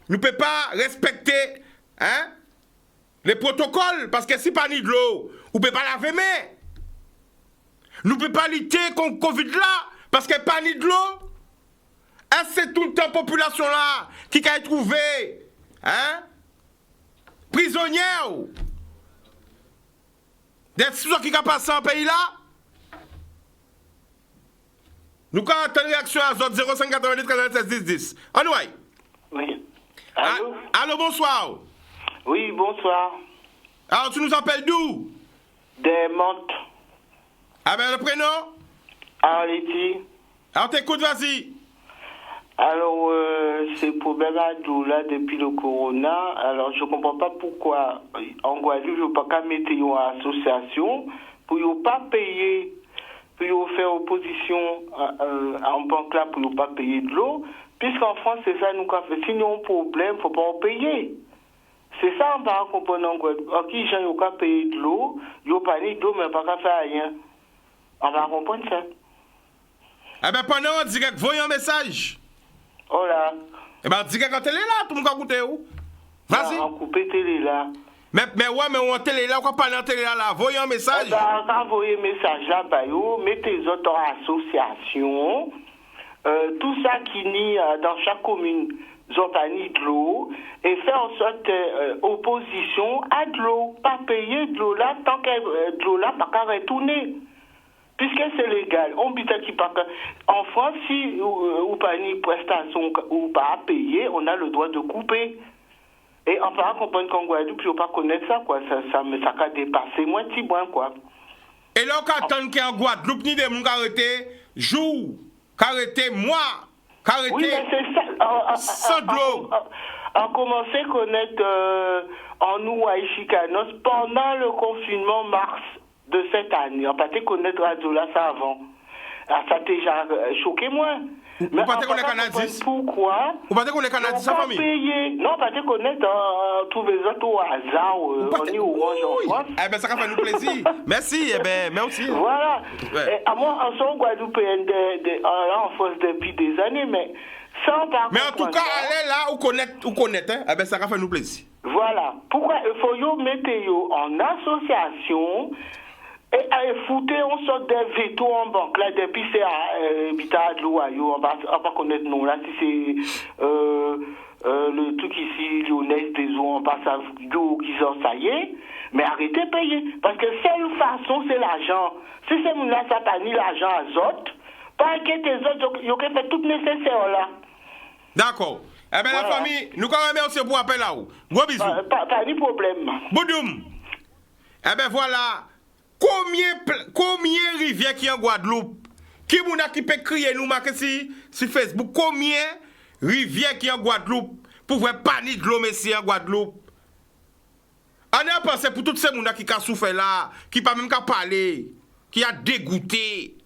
Speaker 3: Nous ne pouvons pas respecter les protocoles. Parce que si pas ni de l'eau, on ne peut pas laver main. Nous ne pouvons pas lutter contre Covid là. Parce que pas ni de l'eau. Est-ce que c'est toute la population là qui a trouvé prisonnière? Des situations qui ont passé en pays là? Nous avons une réaction à Zot 0590 93 10 10. Anouaï.
Speaker 9: Oui. Allô?
Speaker 3: Allô, bonsoir.
Speaker 9: Oui, bonsoir.
Speaker 3: Alors, tu nous appelles d'où?
Speaker 9: Des Montes.
Speaker 3: Ah ben, le prénom?
Speaker 9: Arletty.
Speaker 3: Alors, t'écoutes, vas-y.
Speaker 9: Alors, c'est problème à nous là depuis le corona. Alors, je ne comprends pas pourquoi en Guadeloupe, je ne peux pas mettre une association pour ne pas payer, pour faire opposition en banque là pour ne pas payer de l'eau. Puisqu'en France, c'est ça nous avons fait. Si nous avons un problème, il ne faut pas en payer. C'est ça, on va comprendre en Guadeloupe. En qui gens n'ont pas payé de l'eau, ils n'ont pas ni d'eau, mais pas qu'à faire rien. On va comprendre ça.
Speaker 3: Eh bien, pendant on dit que voyez un message.
Speaker 9: Oh là.
Speaker 3: Eh bien, on dit que quand télé là, tout le monde a écouté où? Vas-y.
Speaker 9: On coupe télé là.
Speaker 3: Mais ouais, mais on télé là, on va parler en télé là, voyez un message.
Speaker 9: Eh ben, quand vous voyez un message là, bah, mettez les autres en association. Tout ça qui nie dans chaque commune, Zopani de l'eau, et faire en sorte opposition à de l'eau, pas payer de l'eau là, tant que de l'eau là, pas qu'à retourner. Puisque c'est légal. On dit qui pas en France, si ou pas une prestation ou pas à payer, on a le droit de couper. Et on peut comprendre qu'en Guadeloupe, il ne faut pas connaître ça, quoi. Ça a dépassé moins petit moins, quoi.
Speaker 3: Et là, on attend qu'en Guadeloupe, ni des gens qui arrêtent jour, qui arrêtent mois, qui arrêtent.
Speaker 9: Oui, mais c'est ça.
Speaker 3: Sans de l'eau.
Speaker 9: On commençait à connaître en nous à Chicanos pendant le confinement mars de cette année. On n'a pas connaître Radio là ça avant. Alors, ça t'a déjà choqué moi.
Speaker 3: Mais pas qu'on est canadien.
Speaker 9: Pourquoi?
Speaker 3: Ou pas qu'on est canadien sa famille?
Speaker 9: Payer. Non, pas connaître tous les autres au hasard. On est orange en France.
Speaker 3: Eh bien, ça va nous plaisir. Merci, eh bien, merci.
Speaker 9: Voilà.
Speaker 3: Ouais.
Speaker 9: À moi, en sont Guadeloupéen en France depuis des années, mais sans par
Speaker 3: mais en tout cas, allez là ou connaître, hein? Eh bien, ça va faire nous plaisir.
Speaker 9: Voilà. Pourquoi il faut mettre en association et foutre on sort des vétos en banque là depuis c'est habitat de l'eau on va connaître non là si c'est le truc ici Lyonnaise des eaux on passe à l'eau qui sort ça y est mais arrêtez de payer parce que seule façon c'est l'argent si c'est mon là ça t'a mis l'argent à autres pas que tes autres ils ont fait tout nécessaire là
Speaker 3: d'accord. Eh bien, voilà. La famille, nous quand même aussi pour appeler là-haut. Gros bisous.
Speaker 9: Pas de problème.
Speaker 3: Boudoum. Eh bien, voilà. Combien rivières qui en Guadeloupe? Qui mouna qui peut crier nous marquer sur Facebook? Combien rivières qui en Guadeloupe pour voir panique de l'eau messie en Guadeloupe? On a pensé pour toutes ces mouna qui a souffert là, qui pas même qu'à parler, qui a dégoûté.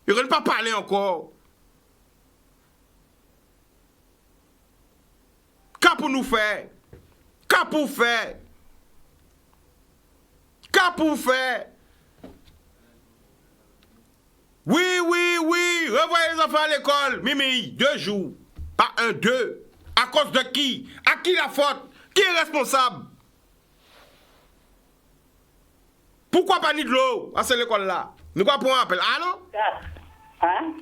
Speaker 3: Ils ne pas parler encore. Qu'à pour nous faire? Qu'à pour faire? Qu'à pour faire? Oui, revoyez les enfants à l'école. Mimi, 2 jours. Pas 1, 2. À cause de qui? À qui la faute? Qui est responsable? Pourquoi pas ni de l'eau à cette école-là? Nous quoi pour un appel? Allô?
Speaker 4: Hein?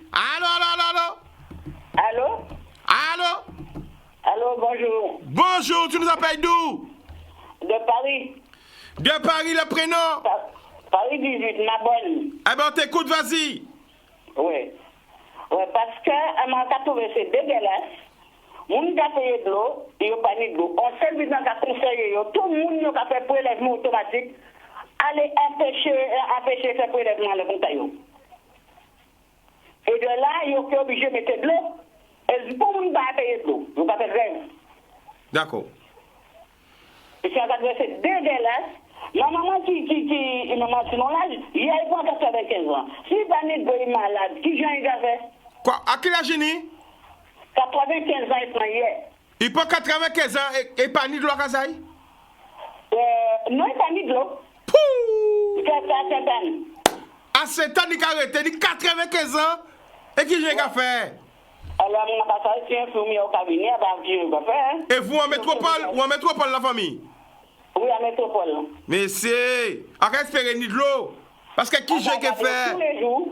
Speaker 4: Allô, bonjour.
Speaker 3: Bonjour, tu nous appelles d'où?
Speaker 4: De Paris.
Speaker 3: De Paris, le prénom?
Speaker 4: Paris 18, Nabonne.
Speaker 3: Eh bien, on t'écoute, vas-y.
Speaker 4: Oui. Oui, parce que, on a trouvé c'est dégueulasse. Moun qui a payé de l'eau, il n'y a pas de l'eau. On sait bien qu'on a conseillé, tout le monde qui a fait prélèvement automatique, aller empêcher ce prélèvement le compte. Et de là, il est obligé de mettre de l'eau. Et pour nous, il va payer de l'eau. Il va faire grève.
Speaker 3: D'accord.
Speaker 4: Et c'est dégueulasse. La maman qui maman sinon l'âge, il a 95 ans. Si Banit est malade, qui j'en ai fait?
Speaker 3: Quoi? À quel âge il
Speaker 4: 95 ans, il prend hier.
Speaker 3: Il prend 95 ans et pas ni de l'eau à Kazaï?
Speaker 4: Non, il pas ni de l'eau.
Speaker 3: Pouh!
Speaker 4: Il fait à 7 ans.
Speaker 3: À 7 ans, il a arrêté, il a 95 ans. Et qui j'ai qu'à faire?
Speaker 4: Alors, mon papa, c'est un infirmier au cabinet, il va faire.
Speaker 3: Et vous en métropole, la famille?
Speaker 4: Oui, à métropole.
Speaker 3: Mais c'est... On va espérer ni de l'eau. Parce que qui j'ai qu'à faire?
Speaker 4: Tous les jours,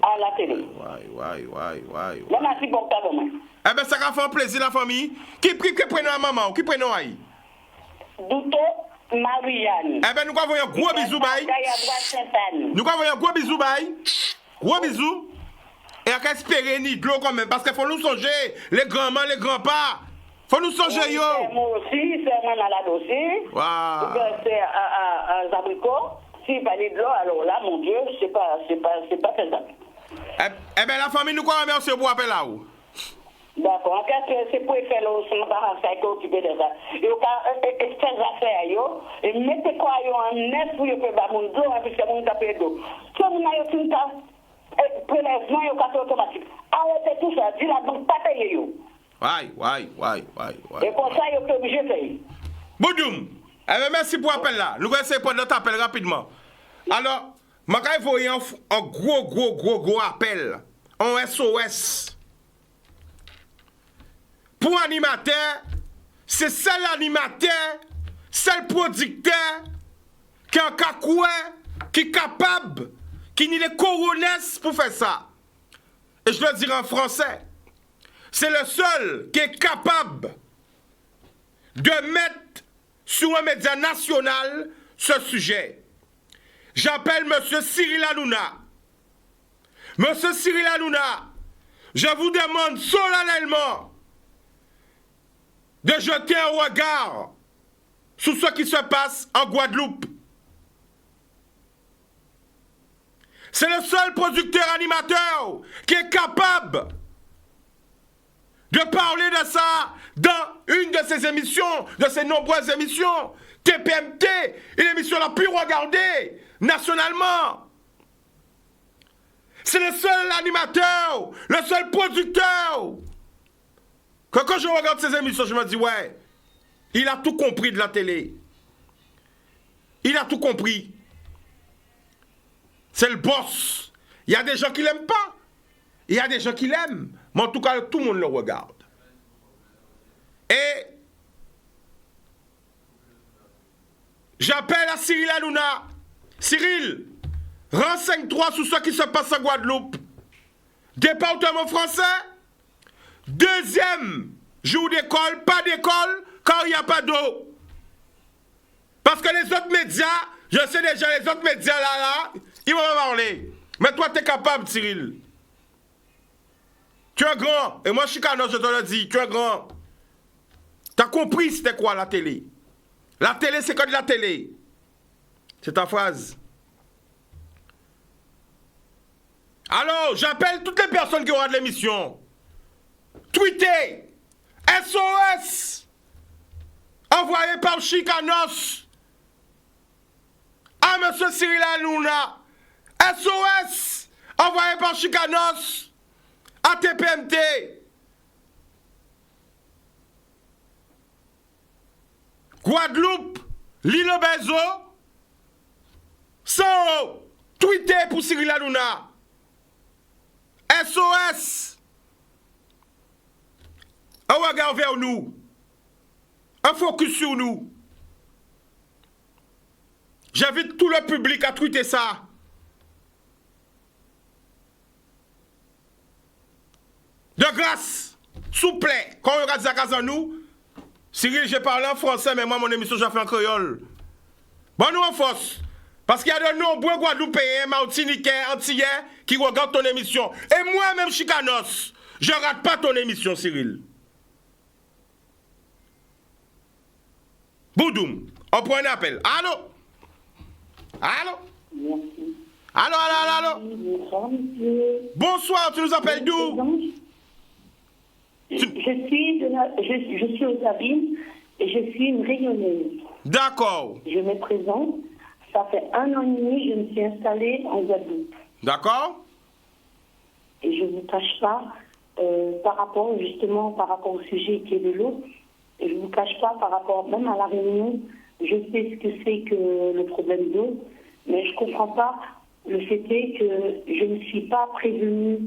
Speaker 4: à la télé.
Speaker 3: Ouais.
Speaker 4: Là, merci pour ta maman.
Speaker 3: Eh bien, ça va faire plaisir, la famille. Qui prenne la maman? Qui prenne la
Speaker 4: Douto. Marianne.
Speaker 3: Eh ben, nous avons un gros bisou, bye. Nous avons un gros bisou, bye. Gros bisou. Et on espérer ni de l'eau quand même, parce qu'il faut nous songer, les grands-mères, les grands-pas. Faut nous songer, yo.
Speaker 4: Moi aussi, c'est moi malade aussi.
Speaker 3: Waouh.
Speaker 4: C'est un abricot. S'il fallait de l'eau, alors là, mon Dieu, c'est pas faisable.
Speaker 3: Eh ben, la famille, nous quoi, on se boit là où?
Speaker 4: D'accord. En fait, c'est pour faire le parent qui est occupé de ça. Et au cas, faire affaire, yo, et mettez quoi, yo, en net pour que bah, mon dos, et puis c'est mon tapé d'eau. Si vous n'avez tout le temps, prélèvement, yo, café automatique. Arrêtez tout ça, dis la banque, pas payer, yo.
Speaker 3: Ouais.
Speaker 4: Et pour ça, yo, peut obligé de payer.
Speaker 3: Boudoum. Eh ben, merci pour l'appel là. Nous allons essayer de prendre notre appel rapidement. Alors, je vais envoyer un gros appel. Un SOS. Pour animateur, c'est seul animateur, seul producteur qui est un cacoué, qui est capable, qui n'est les coronesses pour faire ça. Et je le dirai en français. C'est le seul qui est capable de mettre sur un média national ce sujet. J'appelle M. Cyril Hanouna. M. Cyril Hanouna, je vous demande solennellement de jeter un regard sur ce qui se passe en Guadeloupe. C'est le seul producteur animateur qui est capable de parler de ça dans une de ses émissions, de ses nombreuses émissions. TPMT est l'émission la plus regardée nationalement. C'est le seul animateur, le seul producteur que quand je regarde ces émissions, je me dis, ouais, il a tout compris de la télé. Il a tout compris. C'est le boss. Il y a des gens qui l'aiment pas. Il y a des gens qui l'aiment. Mais en tout cas, tout le monde le regarde. Et j'appelle à Cyril Hanouna. Cyril, renseigne-toi sur ce qui se passe en Guadeloupe. Département français. Deuxième jour d'école, pas d'école, quand il n'y a pas d'eau. Parce que les autres médias, je sais déjà, les autres médias là, ils vont parler. Mais toi, tu es capable, Cyril. Tu es grand. Et moi, je suis canon, je te le dis, tu es grand. Tu as compris c'était quoi la télé. La télé, c'est que de la télé. C'est ta phrase. Alors, j'appelle toutes les personnes qui auront de l'émission. Tweetez SOS envoyé par Chicanos à M. Cyril Hanouna. SOS envoyé par Chicanos à TPMT. Guadeloupe, l'île Bezo, sans eau. Tweetez pour Cyril Hanouna. SOS. Un regard vers nous. Un focus sur nous. J'invite tout le public à tweeter ça. De grâce, s'il vous plaît, quand on regarde ça à nous, Cyril, j'ai parlé en français, mais moi, mon émission, j'ai fait en créole. Bon, nous en force. Parce qu'il y a de nombreux Guadeloupéens, Martiniquais, Antillais qui regardent ton émission. Et moi-même, Chicanos, je ne rate pas ton émission, Cyril. Boudoum, on prend un appel. Allô? Allô?
Speaker 4: Merci.
Speaker 3: Allô?
Speaker 4: Bonsoir, monsieur.
Speaker 3: Bonsoir, tu nous appelles d'où?
Speaker 4: Je suis aux Abîmes et je suis une rayonneuse.
Speaker 3: D'accord.
Speaker 4: Je me présente. Ça fait 1 an et demi que je me suis installée en Guadeloupe.
Speaker 3: D'accord.
Speaker 4: Et je ne vous cache pas, par rapport au sujet qui est de l'eau, et je ne vous cache pas par rapport même à la Réunion, je sais ce que c'est que le problème d'eau, mais je ne comprends pas le fait est que je ne suis pas prévenue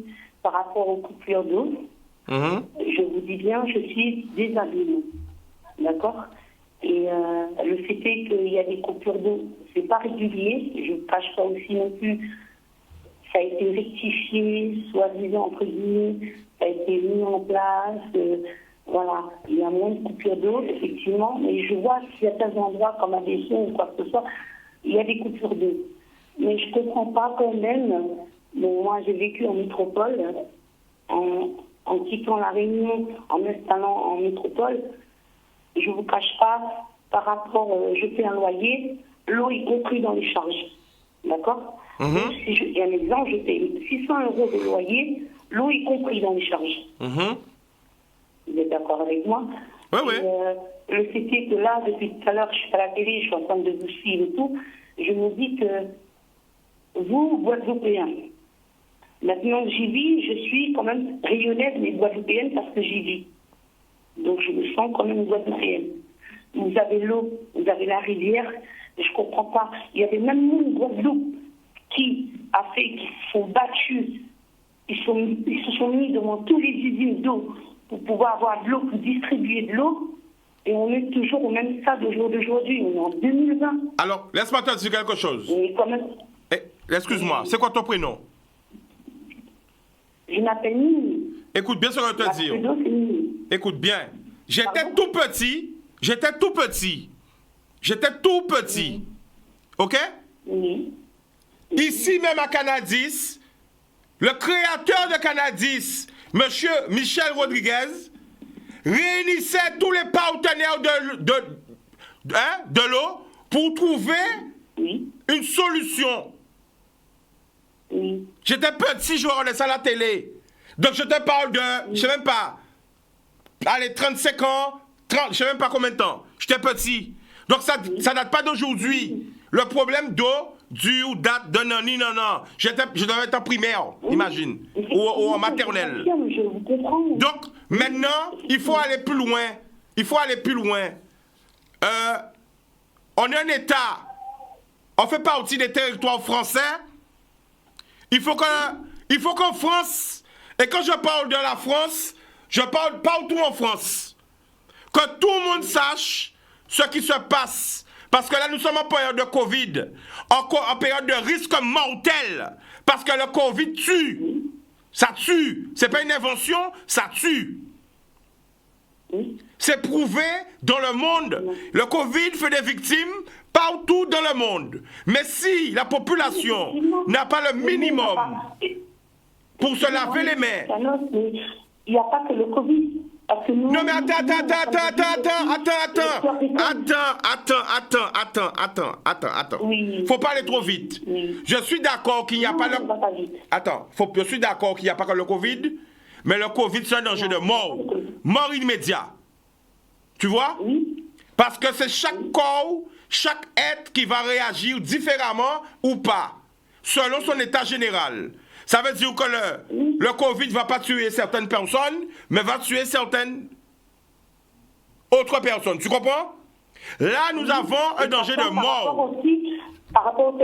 Speaker 4: par rapport aux coupures d'eau. Je vous dis bien, je suis des Abîmes. D'accord? Et le fait est qu'il y a des coupures d'eau, c'est pas régulier, je ne cache pas aussi non plus. Ça a été rectifié, soi-disant, entre guillemets, ça a été mis en place, Voilà, il y a moins de coupures d'eau, effectivement, mais je vois qu'il y a certains endroits comme à Besson ou quoi que ce soit, il y a des coupures d'eau. Mais je ne comprends pas quand même. Bon, moi, j'ai vécu en métropole, en quittant la Réunion, en m'installant en métropole. Je ne vous cache pas, par rapport, je paie un loyer, l'eau y compris dans les charges. D'accord? Donc, si il y a un exemple, je paye 600 € de loyer, l'eau y compris dans les charges. Vous êtes d'accord avec moi?
Speaker 3: Oui, oui.
Speaker 4: Le fait est que là, depuis tout à l'heure, je suis à la télé, je suis en train de vous suivre et tout, je me dis que vous, Guadeloupéens, maintenant que j'y vis, je suis quand même rayonnaise, mais Guadeloupéenne parce que j'y vis. Donc je me sens quand même Guadeloupéenne. Vous avez l'eau, vous avez la rivière, je ne comprends pas. Il y avait même nous, Guadeloupe, qui se sont battus, ils se sont mis devant tous les usines d'eau pour pouvoir avoir de l'eau, pour distribuer de l'eau, et on est toujours au même stade au jour d'aujourd'hui, on est en 2020.
Speaker 3: Alors, laisse-moi te dire quelque chose.
Speaker 4: Et quand même...
Speaker 3: Excuse-moi, c'est quoi ton prénom?
Speaker 4: Je m'appelle Mimi.
Speaker 3: Écoute bien ce que je te dis. Écoute bien. J'étais tout petit. OK?
Speaker 4: Oui.
Speaker 3: Ici même à Canadis, le créateur de Canadis, Monsieur Michel Rodriguez, réunissait tous les partenaires de l'eau pour trouver une solution.
Speaker 4: Oui.
Speaker 3: J'étais petit, je regardais ça à la télé. Donc je te parle de, je sais même pas, allez, 35 ans, 30, je sais même pas combien de temps. J'étais petit. Donc ça date pas d'aujourd'hui. Le problème d'eau date de non. Je devais être en primaire, imagine, ou en maternelle.
Speaker 4: Je vous comprends.
Speaker 3: Donc maintenant, il faut aller plus loin. On est un État. On fait partie des territoires français. Il faut qu'en France, et quand je parle de la France, je parle partout en France, que tout le monde sache ce qui se passe. Parce que là, nous sommes en période de Covid, en période de risque mortel. Parce que le Covid tue. Ça tue. C'est pas une invention, ça tue. C'est prouvé dans le monde. Le Covid fait des victimes partout dans le monde. Mais si la population n'a pas le minimum pour se laver les mains...
Speaker 4: Il n'y a pas que le Covid.
Speaker 3: Non mais attends.
Speaker 4: Oui.
Speaker 3: Faut pas aller trop vite.
Speaker 4: Oui.
Speaker 3: Je suis d'accord qu'il n'y a pas le... je suis d'accord qu'il n'y a pas que le Covid, mais le Covid c'est un danger de mort. Mort immédiat. Tu vois?
Speaker 4: Oui.
Speaker 3: Parce que c'est chaque corps, chaque être qui va réagir différemment ou pas, selon son état général. Ça veut dire que le Covid ne va pas tuer certaines personnes, mais va tuer certaines autres personnes. Tu comprends? Là, nous avons un danger de mort.
Speaker 4: Par rapport au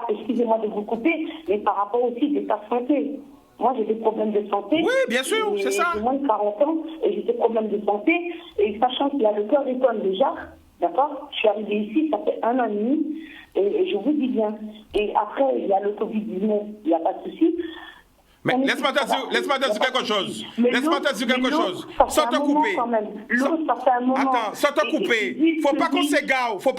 Speaker 4: excusez-moi de vous couper, mais par rapport aussi de ta santé. Moi, j'ai des problèmes de santé.
Speaker 3: Oui, bien sûr, c'est ça.
Speaker 4: J'ai moins de 40 ans et j'ai des problèmes de santé. Et sachant qu'il y a le cœur d'école déjà, d'accord? Je suis arrivée ici, ça fait 1 an et demi. Et je vous dis bien. Et après, il y a le Covid-19, il n'y a pas de souci.
Speaker 3: Mais laisse-moi te dire quelque chose. Sans te couper. Sans te couper. Faut pas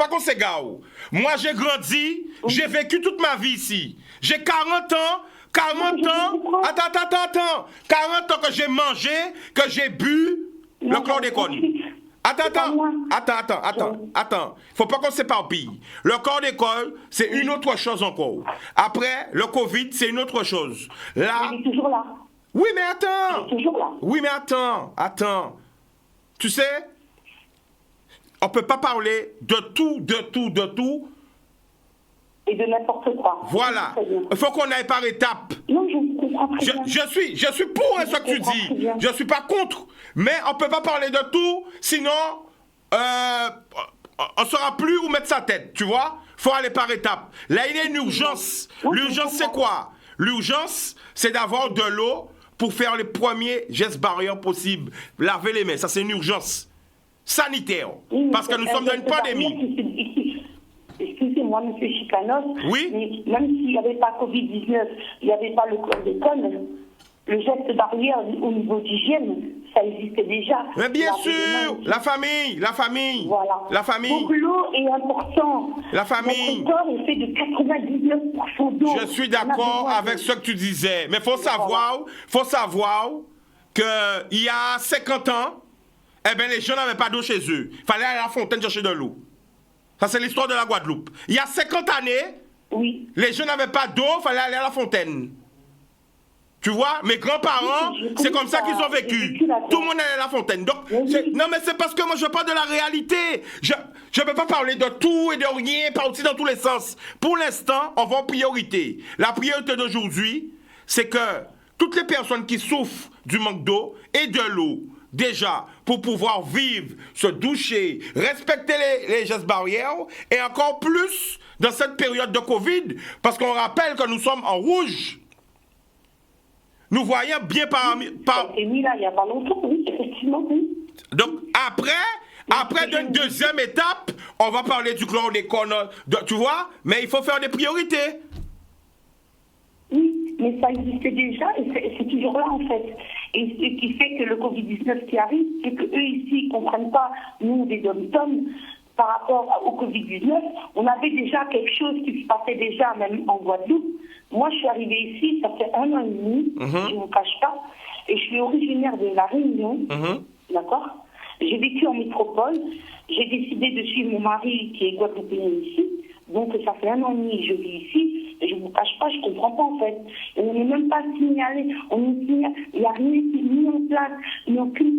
Speaker 3: qu'on s'égare. Moi, j'ai grandi, j'ai vécu toute ma vie ici. J'ai 40 ans. 40 ans que j'ai mangé, que j'ai bu le chlordécone. Attends. Faut pas qu'on s'éparpille. Le chlordécone, c'est une autre chose encore. Après, le Covid, c'est une autre chose. Là.
Speaker 4: Il est toujours là.
Speaker 3: Oui, mais attends.
Speaker 4: Il est toujours là.
Speaker 3: Oui, mais attends. Tu sais, on peut pas parler de tout.
Speaker 4: Et de n'importe quoi.
Speaker 3: Voilà. Il faut qu'on aille par étapes.
Speaker 4: Non, je comprends très bien.
Speaker 3: Je suis pour ce que tu dis. Je ne suis pas contre. Mais on ne peut pas parler de tout, sinon on ne saura plus où mettre sa tête, tu vois. Il faut aller par étapes. Là, il y a une urgence. L'urgence, c'est quoi? L'urgence, c'est d'avoir de l'eau pour faire les premiers gestes barrières possibles. Laver les mains, ça c'est une urgence sanitaire. Parce que nous sommes dans une pandémie.
Speaker 4: Excusez-moi, M. Chicanos,
Speaker 3: oui?
Speaker 4: Mais même s'il n'y avait pas Covid-19, il n'y avait pas le chlordécone, le geste barrière au niveau d'hygiène, ça existait déjà.
Speaker 3: Mais bien sûr, la famille.
Speaker 4: Voilà.
Speaker 3: La famille.
Speaker 4: Donc l'eau est importante.
Speaker 3: La famille.
Speaker 4: Notre corps est fait de 99% d'eau.
Speaker 3: Je suis d'accord avec ce que tu disais, mais faut savoir que il y a 50 ans, eh ben les gens n'avaient pas d'eau chez eux. Il fallait aller à la fontaine chercher de l'eau. Ça c'est l'histoire de la Guadeloupe. Il y a 50 années,
Speaker 4: oui,
Speaker 3: les gens n'avaient pas d'eau, il fallait aller à la fontaine. Tu vois, mes grands-parents, c'est comme ça qu'ils ont vécu. Tout le monde allait à la fontaine. Donc, non, mais c'est parce que moi, je parle de la réalité. Je ne peux pas parler de tout et de rien, pas aussi dans tous les sens. Pour l'instant, on va en priorité. La priorité d'aujourd'hui, c'est que toutes les personnes qui souffrent du manque d'eau et de l'eau, déjà, pour pouvoir vivre, se doucher, respecter les gestes barrières, et encore plus dans cette période de Covid, parce qu'on rappelle que nous sommes en rouge. Nous voyons bien par...
Speaker 4: Et oui, là, il n'y a pas longtemps, oui, effectivement, oui.
Speaker 3: Donc, après d'une deuxième étape, on va parler du chlordécone, tu vois, mais il faut faire des priorités.
Speaker 4: Oui, mais ça existait déjà et c'est toujours là, en fait. Et ce qui fait que le Covid-19 qui arrive, c'est qu'eux, ici, ils ne comprennent pas, nous, des dom-toms, par rapport au Covid-19, on avait déjà quelque chose qui se passait déjà, même en Guadeloupe. Moi, je suis arrivée ici, ça fait 1 an et demi, je ne vous cache pas, et je suis originaire de La Réunion, d'accord? J'ai vécu en métropole, j'ai décidé de suivre mon mari qui est guadeloupéen ici, donc ça fait 1 an et demi que je vis ici, et je ne vous cache pas, je ne comprends pas en fait. Et on n'est même pas signalé, il n'y a rien qui est mis en place, il n'y a aucune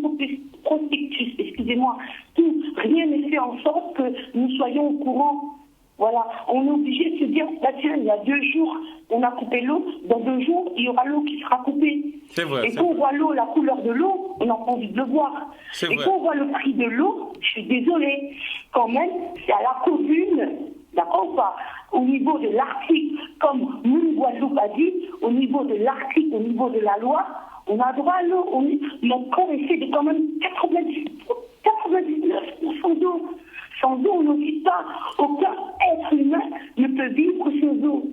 Speaker 4: prospectus, excusez-moi, tout, rien n'est fait en sorte que nous soyons au courant. Voilà, on est obligé de se dire, bah tiens, il y a 2 jours, on a coupé l'eau, dans 2 jours, il y aura l'eau qui sera coupée.
Speaker 3: C'est vrai.
Speaker 4: Et quand on voit l'eau, la couleur de l'eau, on n'a pas envie de le voir. Et quand on voit le prix de l'eau, je suis désolée, quand même, c'est à la commune, d'accord ou pas, au niveau de l'article, comme nous, Guadeloupe a dit, au niveau de l'article, au niveau de la loi, on a droit à l'eau. Notre corps est fait de quand même 99% d'eau. Sans eau, on ne vit pas. Aucun être humain ne peut vivre sans eau.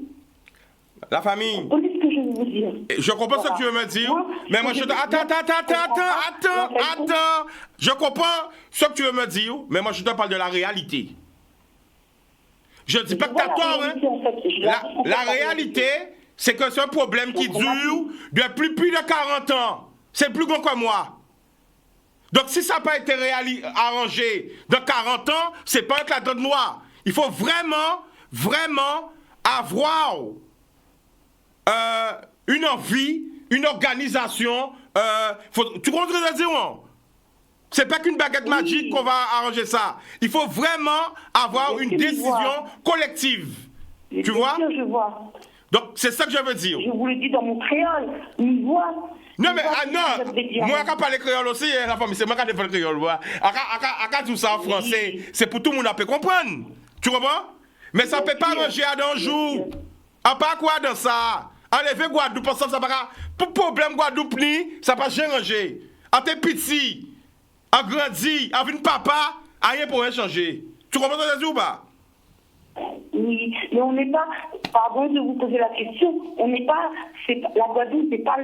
Speaker 3: La famille.
Speaker 4: Vous ce que je veux vous dire.
Speaker 3: Je comprends ce que tu veux me dire. Mais moi, Attends. Je comprends ce que tu veux me dire, mais moi, je te parle de la réalité. Je ne dis pas que tu as tort, hein. La réalité, c'est que c'est un problème qui dure depuis plus de 40 ans. C'est plus grand que moi. Donc, si ça n'a pas été arrangé dans 40 ans, c'est pas un claquement de noir. Il faut vraiment avoir une envie, une organisation. Tu comprends ce que je veux dire, non? C'est pas qu'une baguette magique qu'on va arranger ça. Il faut vraiment avoir une décision collective. Tu vois?
Speaker 4: Je vois.
Speaker 3: Donc, c'est ça que je veux dire.
Speaker 4: Je vous le dis dans mon créole. Une voix.
Speaker 3: Non, mais non, moi, quand je parle créole aussi, la famille, c'est moi qui parle créole. Quand tout ça en français, c'est pour tout le monde à comprendre. Tu comprends? Mais ça ne peut pas manger à d'un jour. À part quoi dans ça? Enlever Guadeloupe, ça va pas. Pour problème Guadeloupe, ça va pas changer. À tes petits, à grandi, à une papa, rien pour rien changer. Tu comprends ce que je dis ou pas?
Speaker 4: Oui, mais on n'est pas, pardon de vous poser la question, on n'est pas, la Guadeloupe, c'est pas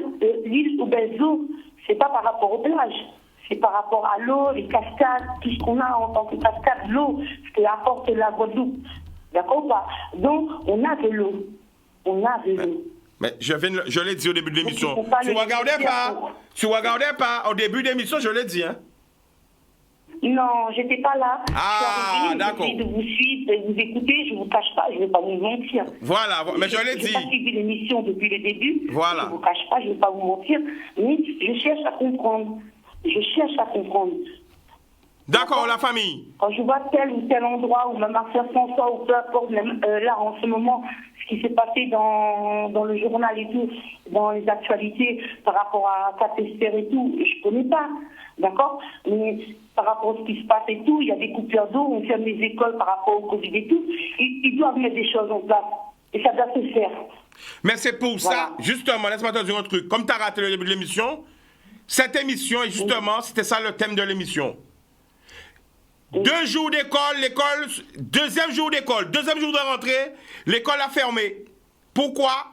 Speaker 4: l'île aux belles eaux, c'est pas par rapport aux plages, c'est par rapport à l'eau, les cascades, tout ce qu'on a en tant que cascade, l'eau, ce que apporte la Guadeloupe. D'accord ou pas? Donc, on a de l'eau.
Speaker 3: Mais je l'ai dit au début de l'émission. Tu ne regardais pas au début de l'émission, je l'ai dit, hein?
Speaker 4: Non, j'étais pas là.
Speaker 3: Ah, d'accord.
Speaker 4: J'ai essayé de vous suivre, de vous écouter, je ne vous cache pas, je ne vais pas vous mentir.
Speaker 3: Voilà, mais je l'ai dit.
Speaker 4: Je n'ai pas suivi l'émission depuis le début.
Speaker 3: Voilà.
Speaker 4: Je ne vous cache pas, je ne vais pas vous mentir, mais je cherche à comprendre.
Speaker 3: D'accord, la famille.
Speaker 4: Quand je vois tel ou tel endroit, ou même à Saint-François, ou peu importe, même là, en ce moment, ce qui s'est passé dans le journal et tout, dans les actualités, par rapport à Capesterre et tout, je ne connais pas. D'accord? Mais par rapport à ce qui se passe et tout, il y a des coupures d'eau, on ferme les écoles par rapport au Covid et tout. Ils doivent mettre des choses en place. Et ça doit se faire.
Speaker 3: Mais c'est pour ça, justement, laisse-moi te dire un truc. Comme tu as raté le début de l'émission, cette émission, et justement, c'était ça le thème de l'émission. 2 jours d'école, deuxième jour d'école, deuxième jour de rentrée, l'école a fermé. Pourquoi?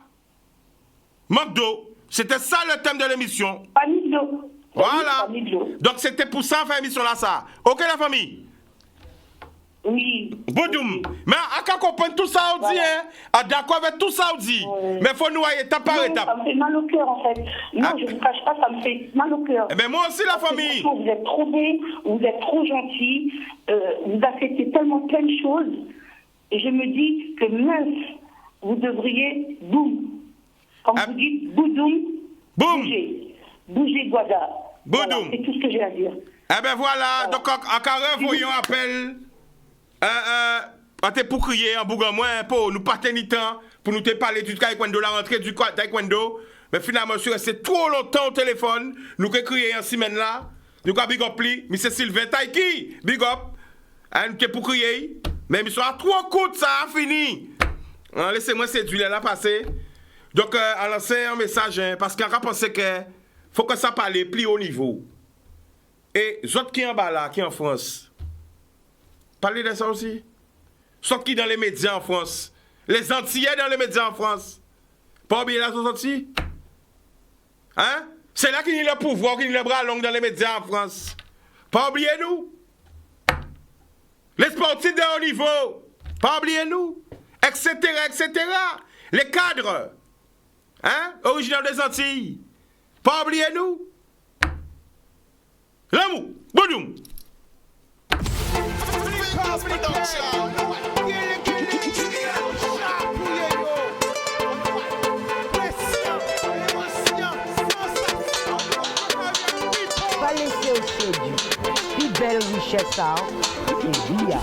Speaker 3: Manque d'eau. C'était ça le thème de l'émission.
Speaker 4: Panique d'eau.
Speaker 3: Voilà. Donc c'était pour ça faire émission là ça. OK la famille?
Speaker 4: Oui.
Speaker 3: Boudoum. Mais à quoi comprendre tout ça on dit hein? D'accord avec tout ça on dit. Mais faut nous aller étape par étape.
Speaker 4: Ça me fait mal au cœur en fait. Non, je ne vous cache pas, ça me fait mal au cœur.
Speaker 3: Eh ben moi aussi la famille.
Speaker 4: Vous êtes trop beau, vous êtes trop gentil, vous acceptez tellement plein de choses. Et je me dis que mince, vous devriez boum. Comme vous dites, boudoum.
Speaker 3: Boum.
Speaker 4: Bougez Guada.
Speaker 3: Boudoum.
Speaker 4: Voilà, c'est tout ce que j'ai à dire.
Speaker 3: Eh ben voilà. Donc en carré voyons appel. Pour crier en bougon moins pour nous pas tenir temps pour nous te parler du taekwondo la rentrée du taekwondo mais finalement je suis resté trop longtemps au téléphone nous que crier en semaine là nous ka big up li monsieur Sylvain Taiki big up nous te pour crier mais ils sont à 3 coups ça a fini laissez-moi séduire là passer donc à lancer un message parce qu'on a pensé que faut que ça parle plus haut niveau et les autres qui en bas là qui en France parlez de ça aussi. Sauf qui dans les médias en France. Les Antillais dans les médias en France. Pas oublier la sortie. Hein? C'est là qu'il y a le pouvoir, qu'il y a le bras long dans les médias en France. Pas oublier nous. Les sportifs de haut niveau. Pas oublier nous. Etc. etc. Les cadres. Hein? Originaires des Antilles. Pas oublier nous. L'amour. Boudoum.
Speaker 2: Pas laisser au séduit. Puis belle richesse, ça. Et bien.